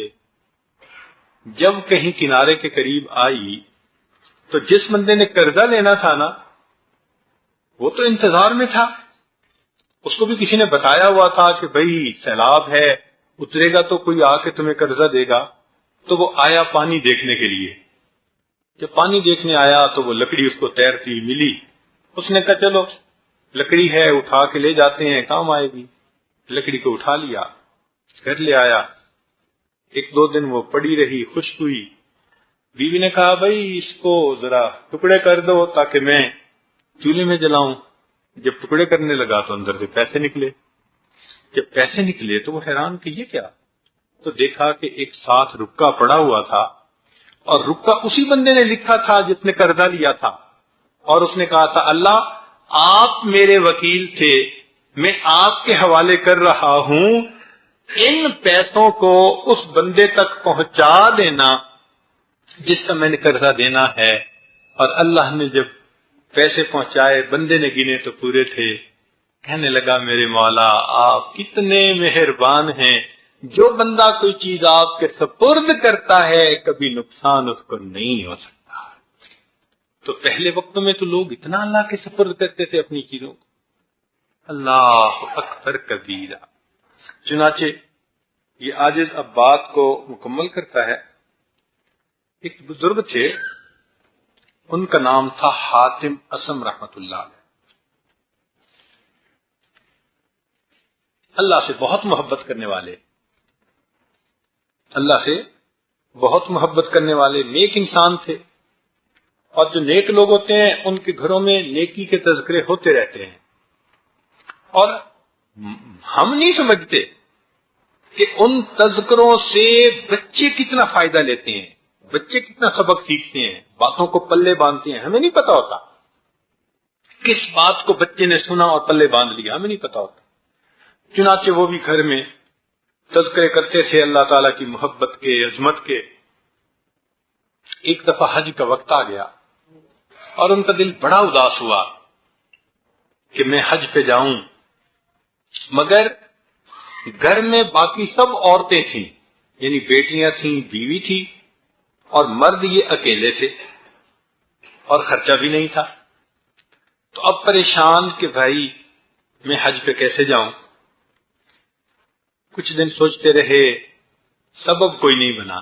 جب کہیں کنارے کے قریب آئی تو جس بندے نے قرضہ لینا تھا نا وہ تو انتظار میں تھا، اس کو بھی کسی نے بتایا ہوا تھا کہ بھئی سیلاب ہے، اترے گا تو کوئی آ کے تمہیں قرضہ دے گا، تو وہ آیا پانی دیکھنے کے لیے، جب پانی دیکھنے آیا تو وہ لکڑی اس کو تیرتی ملی، اس نے کہا چلو لکڑی ہے اٹھا کے لے جاتے ہیں، کام آئے گی۔ لکڑی کو اٹھا لیا، گھر لے آیا، ایک دو دن وہ پڑی رہی، خشک ہوئی۔ بیوی نے کہا بھائی اس کو ذرا ٹکڑے کر دو تاکہ میں چولہے میں جلاؤں۔ جب ٹکڑے کرنے لگا تو اندر سے پیسے نکلے، جب پیسے نکلے تو وہ حیران کہ یہ کیا، تو دیکھا کہ ایک ساتھ رکا پڑا ہوا تھا، اور رکا اسی بندے نے لکھا تھا جس نے قرضہ لیا تھا، اور اس نے کہا تھا اللہ آپ میرے وکیل تھے، میں آپ کے حوالے کر رہا ہوں، ان پیسوں کو اس بندے تک پہنچا دینا جس کا میں نے قرضہ دینا ہے۔ اور اللہ نے جب پیسے پہنچائے، بندے نے گنے تو پورے تھے، کہنے لگا میرے مولا آپ کتنے مہربان ہیں، جو بندہ کوئی چیز آپ کے سپرد کرتا ہے کبھی نقصان اس کو نہیں ہو سکتا۔ تو پہلے وقتوں میں تو لوگ اتنا اللہ کے سپرد کرتے تھے اپنی چیزوں کو، اللہ اکبر کبیرہ۔ چنانچہ یہ عاجز اب بات کو مکمل کرتا ہے۔ ایک بزرگ تھے، ان کا نام تھا حاتم اسم رحمت اللہ علیہ، اللہ سے بہت محبت کرنے والے، اللہ سے بہت محبت کرنے والے نیک انسان تھے، اور جو نیک لوگ ہوتے ہیں ان کے گھروں میں نیکی کے تذکرے ہوتے رہتے ہیں، اور ہم نہیں سمجھتے کہ ان تذکروں سے بچے کتنا فائدہ لیتے ہیں، بچے کتنا سبق سیکھتے ہیں، باتوں کو پلے باندھتے ہیں، ہمیں نہیں پتا ہوتا کس بات کو بچے نے سنا اور پلے باندھ لیا، ہمیں نہیں پتا ہوتا۔ چنانچہ وہ بھی گھر میں تذکرے کرتے تھے اللہ تعالیٰ کی محبت کے، عظمت کے۔ ایک دفعہ حج کا وقت آ گیا اور ان کا دل بڑا اداس ہوا کہ میں حج پہ جاؤں، مگر گھر میں باقی سب عورتیں تھیں، یعنی بیٹیاں تھیں، بیوی تھی، اور مرد یہ اکیلے تھے، اور خرچہ بھی نہیں تھا۔ تو اب پریشان کہ بھائی میں حج پہ کیسے جاؤں۔ کچھ دن سوچتے رہے، سبب کوئی نہیں بنا۔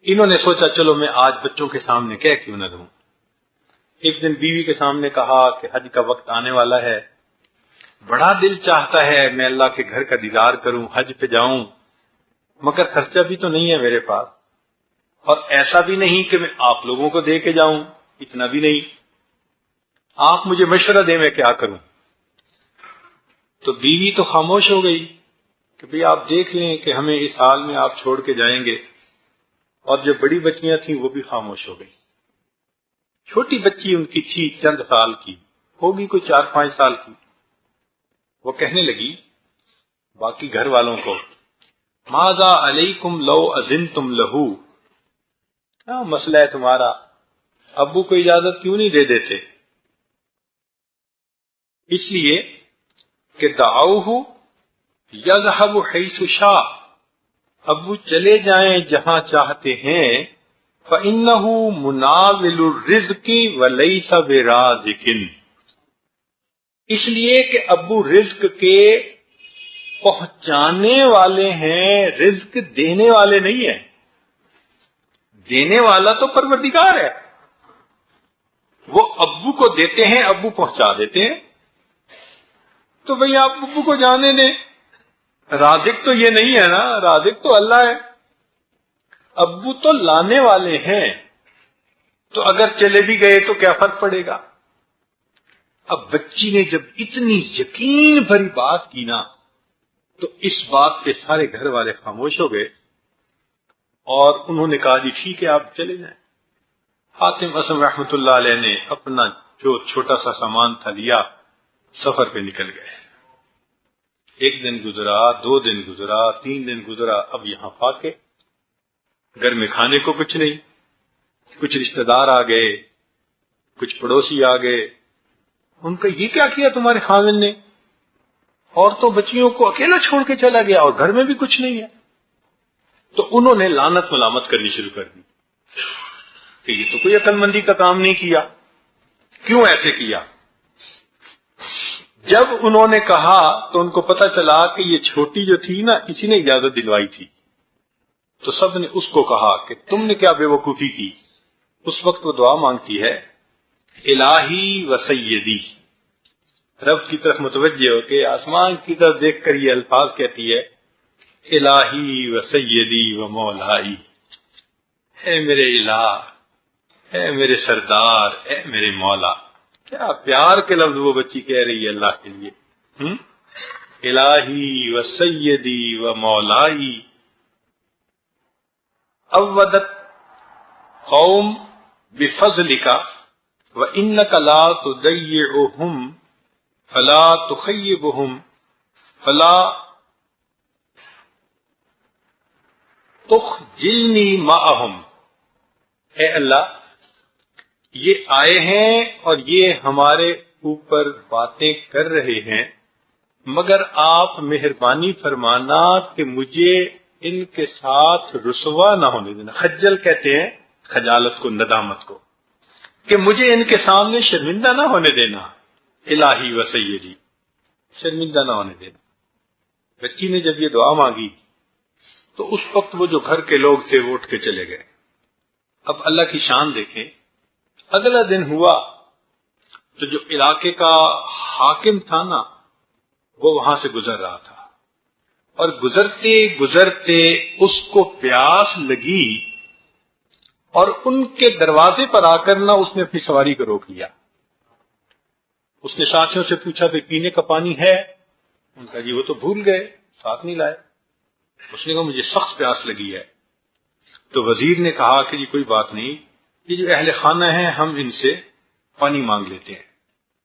انہوں نے سوچا چلو میں آج بچوں کے سامنے کہہ کیوں نہ دوں۔ ایک دن بیوی کے سامنے کہا کہ حج کا وقت آنے والا ہے، بڑا دل چاہتا ہے میں اللہ کے گھر کا دیدار کروں، حج پہ جاؤں، مگر خرچہ بھی تو نہیں ہے میرے پاس، اور ایسا بھی نہیں کہ میں آپ لوگوں کو دے کے جاؤں، اتنا بھی نہیں، آپ مجھے مشورہ دیں میں کیا کروں۔ تو بیوی تو خاموش ہو گئی کہ بھئی آپ دیکھ لیں کہ ہمیں اس حال میں آپ چھوڑ کے جائیں گے، اور جو بڑی بچیاں تھیں وہ بھی خاموش ہو گئی۔ چھوٹی بچی ان کی تھی چند سال کی، ہوگی کوئی 4-5 سال کی۔ وہ کہنے لگی باقی گھر والوں کو ماذا علیکم لو اذنتم لہو، کیا مسئلہ ہے تمہارا، ابو کو اجازت کیوں نہیں دے دیتے؟ اس لیے کہ دعوہ یذهب حیث شاء، ابو چلے جائیں جہاں چاہتے ہیں، فإنه مناول الرزق وليس برازق، اس لیے کہ ابو رزق کے پہنچانے والے ہیں، رزق دینے والے نہیں ہیں۔ دینے والا تو پروردگار ہے، وہ ابو کو دیتے ہیں، ابو پہنچا دیتے ہیں۔ تو بھئی آپ ابو کو جانے دیں، رازق تو یہ نہیں ہے نا، رازق تو اللہ ہے، ابو تو لانے والے ہیں، تو اگر چلے بھی گئے تو کیا فرق پڑے گا۔ اب بچی نے جب اتنی یقین بھری بات کی نا، تو اس بات پہ سارے گھر والے خاموش ہو گئے، اور انہوں نے کہا جی ٹھیک ہے آپ چلے جائیں۔ حاتم اسم رحمت اللہ علیہ نے اپنا جو چھوٹا سا سامان تھا لیا، سفر پہ نکل گئے۔ ایک دن گزرا، 2 دن گزرا، 3 دن گزرا، اب یہاں فاقے، گھر میں کھانے کو کچھ نہیں، کچھ رشتہ دار آ گئے، کچھ پڑوسی آ گئے، ان کا یہ کیا کیا تمہارے خاوند نے، اور تو بچیوں کو اکیلا چھوڑ کے چلا گیا اور گھر میں بھی کچھ نہیں ہے۔ تو انہوں نے لعنت ملامت کرنی شروع کر دی کہ یہ تو کوئی عقل مندی کا کام نہیں کیا، کیوں ایسے کیا۔ جب انہوں نے کہا تو ان کو پتا چلا کہ یہ چھوٹی جو تھی نا اسی نے اجازت دلوائی تھی، تو سب نے اس کو کہا کہ تم نے کیا بے وقوفی کی۔ اس وقت وہ دعا مانگتی ہے الہی و سیدی، رب کی طرف متوجہ ہو کے آسمان کی طرف دیکھ کر یہ الفاظ کہتی ہے الہی و سیدی و مولائی، اے میرے الہ، اے میرے سردار، اے میرے مولا۔ کیا پیار کے لفظ وہ بچی کہہ رہی ہے اللہ کے لیے، الہی و سیدی و مولائی۔ اودت قوم بفضلک وانک لا تضیعهم فلا تخیبهم فلا تخجلنی معهم۔ اے اللہ، یہ آئے ہیں اور یہ ہمارے اوپر باتیں کر رہے ہیں، مگر آپ مہربانی فرمانا کہ مجھے ان کے ساتھ رسوا نہ ہونے دینا۔ خجل کہتے ہیں خجالت کو، ندامت کو، کہ مجھے ان کے سامنے شرمندہ نہ ہونے دینا۔ الہی و سیدی، شرمندہ نہ ہونے دینا۔ بچی نے جب یہ دعا مانگی تو اس وقت وہ جو گھر کے لوگ تھے وہ اٹھ کے چلے گئے۔ اب اللہ کی شان دیکھیں، اگلا دن ہوا تو جو علاقے کا حاکم تھا نا وہ وہاں سے گزر رہا تھا، اور گزرتے گزرتے اس کو پیاس لگی اور ان کے دروازے پر آ کر نہ اس نے اپنی سواری کو روک لیا۔ اس نے ساتھیوں سے پوچھا کہ پینے کا پانی ہے؟ ان کا جی وہ تو بھول گئے، ساتھ نہیں لائے۔ اس نے کہا مجھے سخت پیاس لگی ہے۔ تو وزیر نے کہا کہ جی کوئی بات نہیں، یہ جو اہل خانہ ہیں ہم ان سے پانی مانگ لیتے ہیں۔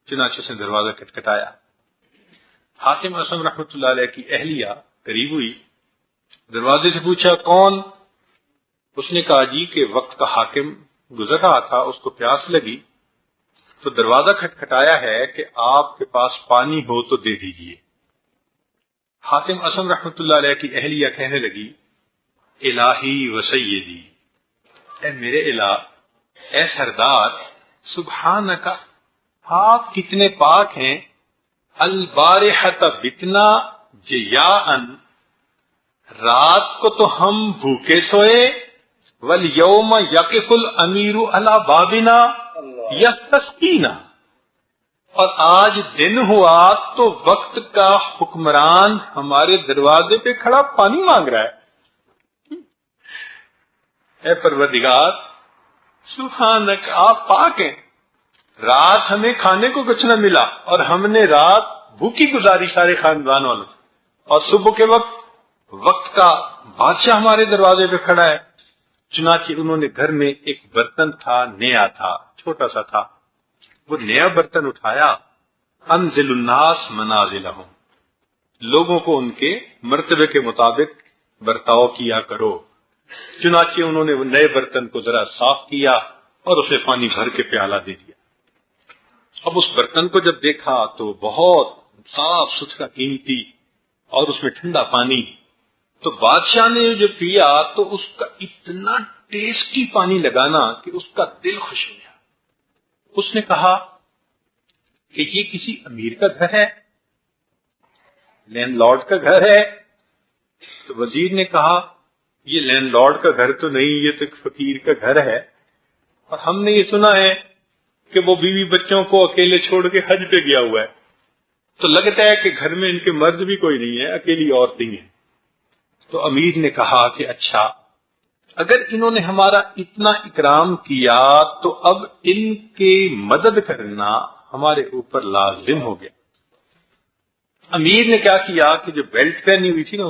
چنانچہ اس نے دروازہ کھٹکھٹایا۔ حاتم اسم رحمۃ اللہ علیہ کی اہلیہ قریب ہوئی، دروازے سے پوچھا کون؟ اس نے کہا جی کہ وقت کا حاکم گزر رہا تھا، اس کو پیاس لگی تو دروازہ کھٹکھٹایا ہے کہ آپ کے پاس پانی ہو تو دے دیجئے۔ حاتم اسم رحمۃ اللہ علیہ کی اہلیہ کہنے لگی الہی و سیدی، اے میرے الہ، اے سردار، سبحانک، آپ کتنے پاک ہیں، البارحۃ بتنا جیاءن، رات کو تو ہم بھوکے سوئے، والیوم یقف الامیر علی بابنا یستسقینا، اور آج دن ہوا تو وقت کا حکمران ہمارے دروازے پہ کھڑا پانی مانگ رہا ہے۔ اے پروردگار، سبحانک، آپ پاک ہیں، رات ہمیں کھانے کو کچھ نہ ملا اور ہم نے رات بھوکی گزاری سارے خاندان والوں، اور صبح کے وقت کا بادشاہ ہمارے دروازے پہ کھڑا ہے۔ چنانچہ انہوں نے گھر میں ایک برتن تھا، نیا تھا، چھوٹا سا تھا، وہ نیا برتن اٹھایا، انزل الناس منازلہم، لوگوں کو ان کے مرتبے کے مطابق برتاؤ کیا کرو۔ چنانچہ انہوں نے وہ نئے برتن کو ذرا صاف کیا اور اسے پانی بھر کے پیالہ دے دیا۔ اب اس برتن کو جب دیکھا تو بہت صاف ستھرا قیمتی اور اس میں ٹھنڈا پانی، تو بادشاہ نے جب پیا تو اس کا اتنا ٹیسٹی پانی لگانا کہ اس کا دل خوش ہو گیا۔ اس نے کہا کہ یہ کسی امیر کا گھر ہے، لینڈ لارڈ کا گھر ہے؟ تو وزیر نے کہا یہ لینڈ لارڈ کا گھر تو نہیں، یہ تو ایک فقیر کا گھر ہے، اور ہم نے یہ سنا ہے کہ وہ بیوی بچوں کو اکیلے چھوڑ کے حج پہ گیا ہوا ہے، تو لگتا ہے کہ گھر میں ان کے مرد بھی کوئی نہیں ہے، اکیلی عورتیں ہیں۔ تو امیر نے کہا کہ اچھا، اگر انہوں نے ہمارا اتنا اکرام کیا تو اب ان کی مدد کرنا ہمارے اوپر لازم ہو گیا۔ امیر نے کیا کیا کہ جو بیلٹ پہنی ہوئی تھی نا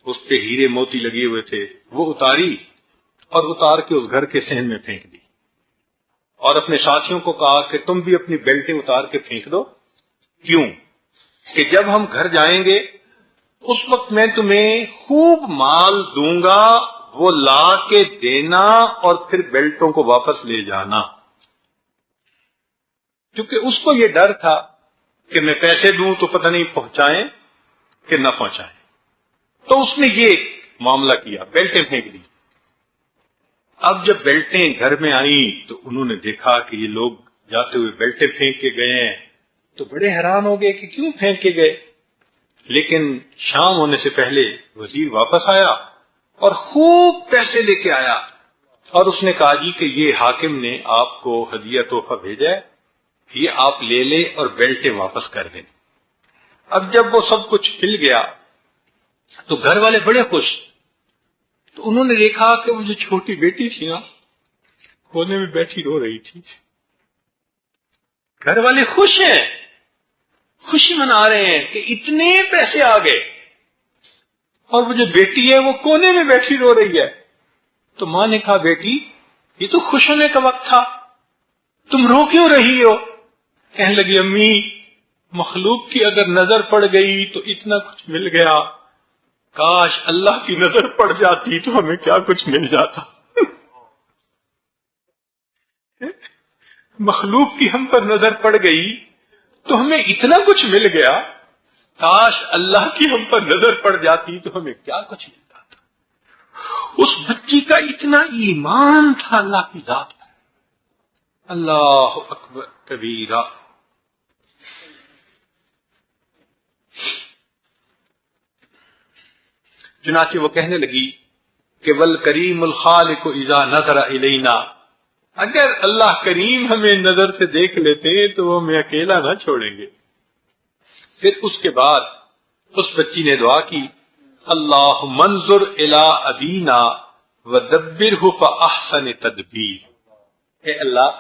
اس پہ ہیرے موتی لگے ہوئے تھے، وہ اتاری اور اتار کے اس گھر کے صحن میں پھینک دی، اور اپنے ساتھیوں کو کہا کہ تم بھی اپنی بیلٹیں اتار کے پھینک دو۔ کیوں؟ کہ جب ہم گھر جائیں گے اس وقت میں تمہیں خوب مال دوں گا، وہ لا کے دینا اور پھر بیلٹوں کو واپس لے جانا۔ کیونکہ اس کو یہ ڈر تھا کہ میں پیسے دوں تو پتہ نہیں پہنچائیں کہ نہ پہنچائیں، تو اس نے یہ معاملہ کیا، بیلٹیں پھینک دی۔ اب جب بیلٹیں گھر میں آئیں تو انہوں نے دیکھا کہ یہ لوگ جاتے ہوئے بیلٹیں پھینک کے گئے ہیں، تو بڑے حیران ہو گئے کہ کیوں پھینکے گئے. لیکن شام ہونے سے پہلے وزیر واپس آیا اور خوب پیسے لے کے آیا اور اس نے کہا جی کہ یہ حاکم نے آپ کو ہدیہ تحفہ بھیجا ہے، یہ آپ لے لے اور بیلٹیں واپس کر دیں. اب جب وہ سب کچھ مل گیا تو گھر والے بڑے خوش. تو انہوں نے دیکھا کہ وہ جو چھوٹی بیٹی تھی نا کونے میں بیٹھی رو رہی تھی. گھر والے خوش ہیں، خوشی منا رہے ہیں کہ اتنے پیسے آ گئے، اور وہ جو بیٹی ہے وہ کونے میں بیٹھی رو رہی ہے. تو ماں نے کہا بیٹی یہ تو خوش ہونے کا وقت تھا، تم رو کیوں رہی ہو؟ کہنے لگی امی مخلوق کی اگر نظر پڑ گئی تو اتنا کچھ مل گیا، کاش اللہ کی نظر پڑ جاتی تو ہمیں کیا کچھ مل جاتا. مخلوق کی ہم پر نظر پڑ گئی تو ہمیں اتنا کچھ مل گیا، کاش اللہ کی ہم پر نظر پڑ جاتی تو ہمیں کیا کچھ مل جاتا. اس بچی کا اتنا ایمان تھا اللہ کی ذات پر. اللہ اکبر کبیرہ. چنانچہ وہ کہنے لگی کہ والکریم الخالق اذا نظر الینا، اگر اللہ کریم ہمیں نظر سے دیکھ لیتے تو وہ ہمیں اکیلا نہ چھوڑیں گے. پھر اس کے بعد اس بچی نے دعا کی اللہم انظر الی ابینا ودبرہ فاحسن تدبیر. اے اللہ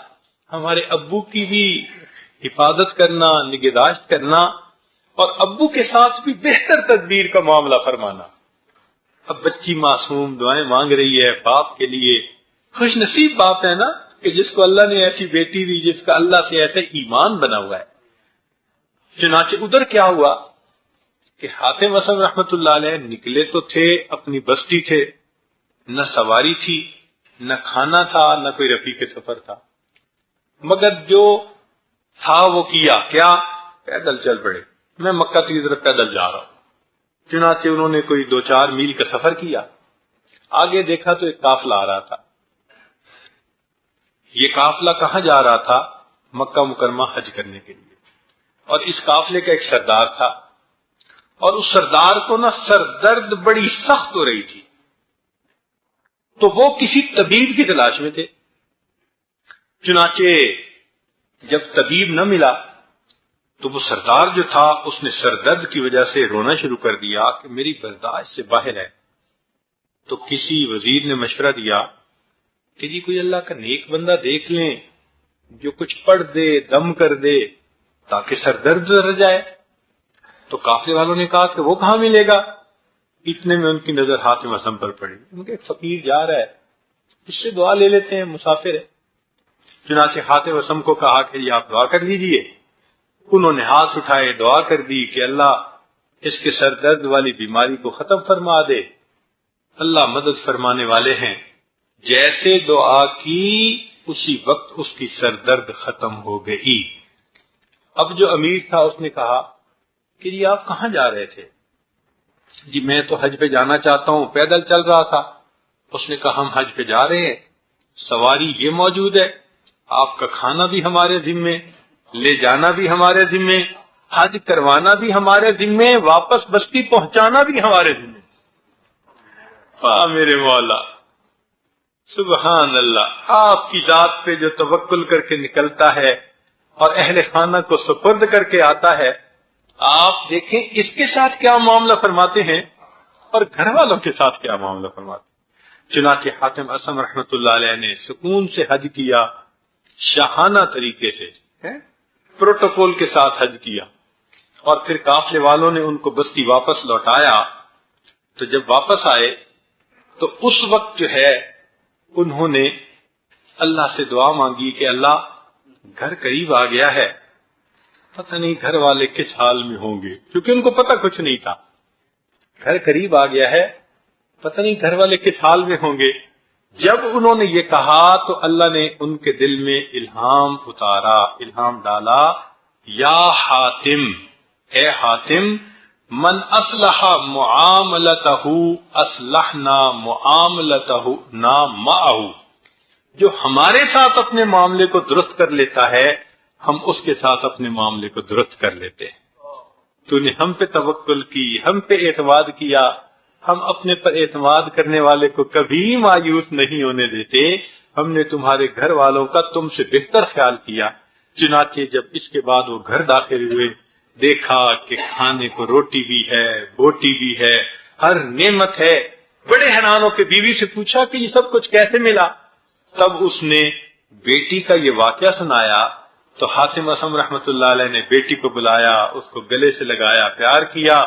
ہمارے ابو کی بھی حفاظت کرنا، نگہداشت کرنا، اور ابو کے ساتھ بھی بہتر تدبیر کا معاملہ فرمانا. اب بچی معصوم دعائیں مانگ رہی ہے باپ کے لیے. خوش نصیب باپ ہے نا کہ جس کو اللہ نے ایسی بیٹی دی جس کا اللہ سے ایسے ایمان بنا ہوا ہے. چنانچہ ادھر کیا ہوا کہ حاتم اسم رحمت اللہ علیہ نکلے تو تھے، اپنی بستی تھے، نہ سواری تھی، نہ کھانا تھا، نہ کوئی رفیق سفر تھا، مگر جو تھا وہ کیا کیا، پیدل چل پڑے. میں مکہ کی طرف پیدل جا رہا ہوں. چنانچہ انہوں نے کوئی 2-4 میل کا سفر کیا. آگے دیکھا تو ایک قافلہ آ رہا تھا. یہ قافلہ کہاں جا رہا تھا؟ مکہ مکرمہ حج کرنے کے لیے. اور اس قافلے کا ایک سردار تھا، اور اس سردار کو نا سر درد بڑی سخت ہو رہی تھی. تو وہ کسی طبیب کی تلاش میں تھے. چنانچہ جب طبیب نہ ملا تو وہ سردار جو تھا اس نے سر درد کی وجہ سے رونا شروع کر دیا کہ میری برداشت سے باہر ہے. تو کسی وزیر نے مشورہ دیا کہ جی کوئی اللہ کا نیک بندہ دیکھ لیں جو کچھ پڑھ دے، دم کر دے تاکہ سر درد اتر جائے. تو قافلے والوں نے کہا کہ وہ کہاں ملے گا. اتنے میں ان کی نظر حاتم اسم پر پڑی. ان کے ایک فقیر جا رہا ہے، اس سے دعا لے لیتے ہیں، مسافر ہے. چنانچہ حاتم اسم کو کہا کہ جی آپ دعا کر لیجئے. انہوں نے ہاتھ اٹھائے، دعا کر دی کہ اللہ اس کے سر درد والی بیماری کو ختم فرما دے. اللہ مدد فرمانے والے ہیں. جیسے دعا کی اسی وقت اس کی سر درد ختم ہو گئی. اب جو امیر تھا اس نے کہا کہ جی آپ کہاں جا رہے تھے؟ جی میں تو حج پہ جانا چاہتا ہوں، پیدل چل رہا تھا. اس نے کہا ہم حج پہ جا رہے ہیں، سواری یہ موجود ہے، آپ کا کھانا بھی ہمارے ذمے، لے جانا بھی ہمارے ذمے، حج کروانا بھی ہمارے ذمے، واپس بستی پہنچانا بھی ہمارے ذمے. میرے مولا سبحان اللہ. آپ کی ذات پہ جو توکل کر کے نکلتا ہے اور اہل خانہ کو سپرد کر کے آتا ہے، آپ دیکھیں اس کے ساتھ کیا معاملہ فرماتے ہیں اور گھر والوں کے ساتھ کیا معاملہ فرماتے ہیں. چنانچہ حاتم اسم رحمت اللہ علیہ نے سکون سے حج کیا، شاہانہ طریقے سے، پروٹوکول کے ساتھ حج کیا. اور پھر قافلے والوں نے ان کو بستی واپس لوٹایا. تو جب واپس آئے تو اس وقت جو ہے انہوں نے اللہ سے دعا مانگی کہ اللہ گھر قریب آ گیا ہے، پتہ نہیں گھر والے کس حال میں ہوں گے، کیونکہ ان کو پتہ کچھ نہیں تھا. گھر قریب آ گیا ہے، پتہ نہیں گھر والے کس حال میں ہوں گے. جب انہوں نے یہ کہا تو اللہ نے ان کے دل میں الہام اتارا، الہام ڈالا، یا حاتم، اے حاتم، من اصلح معاملتہ اصلحنا معاملتہ نا معہ، جو ہمارے ساتھ اپنے معاملے کو درست کر لیتا ہے ہم اس کے ساتھ اپنے معاملے کو درست کر لیتے ہیں۔ تو نے ہم پہ توکل کی، ہم پہ اعتماد کیا، ہم اپنے پر اعتماد کرنے والے کو کبھی مایوس نہیں ہونے دیتے۔ ہم نے تمہارے گھر والوں کا تم سے بہتر خیال کیا۔ چنانچہ جب اس کے بعد وہ گھر داخل ہوئے، دیکھا کہ کھانے کو روٹی بھی ہے، بوٹی بھی ہے، ہر نعمت ہے۔ بڑے حیران ہو کے بیوی سے پوچھا کہ یہ سب کچھ کیسے ملا؟ تب اس نے بیٹی کا یہ واقعہ سنایا تو حاتم اسم رحمت اللہ علیہ نے بیٹی کو بلایا، اس کو گلے سے لگایا، پیار کیا،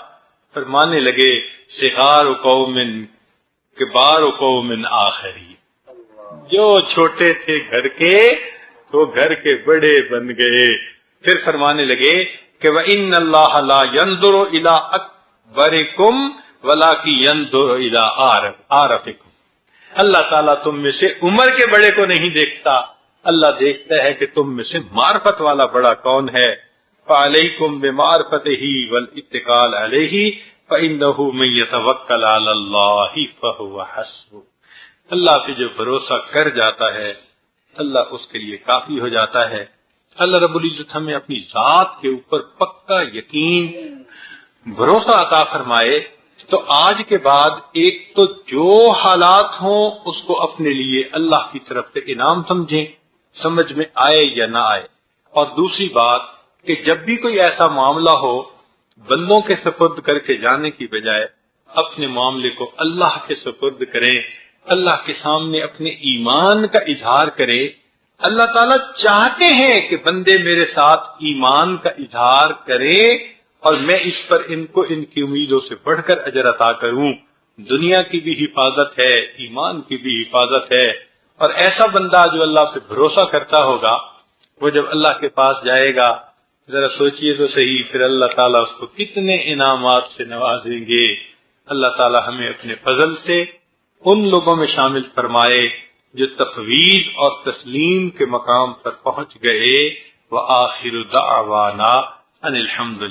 فرمانے لگے صغار قوم کبار قوم آخری، جو چھوٹے تھے گھر کے تو گھر کے بڑے بن گئے۔ پھر فرمانے لگے کہ وَإِنَّ اللَّهَ لَا يَنظُرُ إِلَىٰ أَكْبَرِكُمْ وَلَٰكِن يَنظُرُ إِلَىٰ أَعْرَفِكُمْ۔ اللہ تعالیٰ تم میں سے عمر کے بڑے کو نہیں دیکھتا، اللہ دیکھتا ہے کہ تم میں سے معرفت والا بڑا کون ہے۔ فَعَلَيْكُمْ بِمَعْرِفَتِهِ وَالْاتِّكَالِ عَلَيْهِ فَإِنَّهُ مَن يَتَوَكَّلْ عَلَى اللَّهِ فَهُوَ حَسْبُهُ۔ اللہ پہ جو بھروسہ کر جاتا ہے اللہ اس کے لیے کافی ہو جاتا ہے۔ اللہ رب العزت ہمیں اپنی ذات کے اوپر پکا یقین، بھروسہ عطا فرمائے۔ تو آج کے بعد ایک تو جو حالات ہوں اس کو اپنے لیے اللہ کی طرف سے انعام سمجھیں، سمجھ میں آئے یا نہ آئے، اور دوسری بات کہ جب بھی کوئی ایسا معاملہ ہو بندوں کے سپرد کر کے جانے کی بجائے اپنے معاملے کو اللہ کے سپرد کریں، اللہ کے سامنے اپنے ایمان کا اظہار کرے۔ اللہ تعالیٰ چاہتے ہیں کہ بندے میرے ساتھ ایمان کا اظہار کریں اور میں اس پر ان کو ان کی امیدوں سے بڑھ کر اجر عطا کروں۔ دنیا کی بھی حفاظت ہے، ایمان کی بھی حفاظت ہے، اور ایسا بندہ جو اللہ پہ بھروسہ کرتا ہوگا وہ جب اللہ کے پاس جائے گا ذرا سوچئے تو صحیح، پھر اللہ تعالیٰ اس کو کتنے انعامات سے نوازیں گے۔ اللہ تعالیٰ ہمیں اپنے فضل سے ان لوگوں میں شامل فرمائے جو تفویض اور تسلیم کے مقام پر پہنچ گئے۔ وآخر دعوانا ان الحمد للہ۔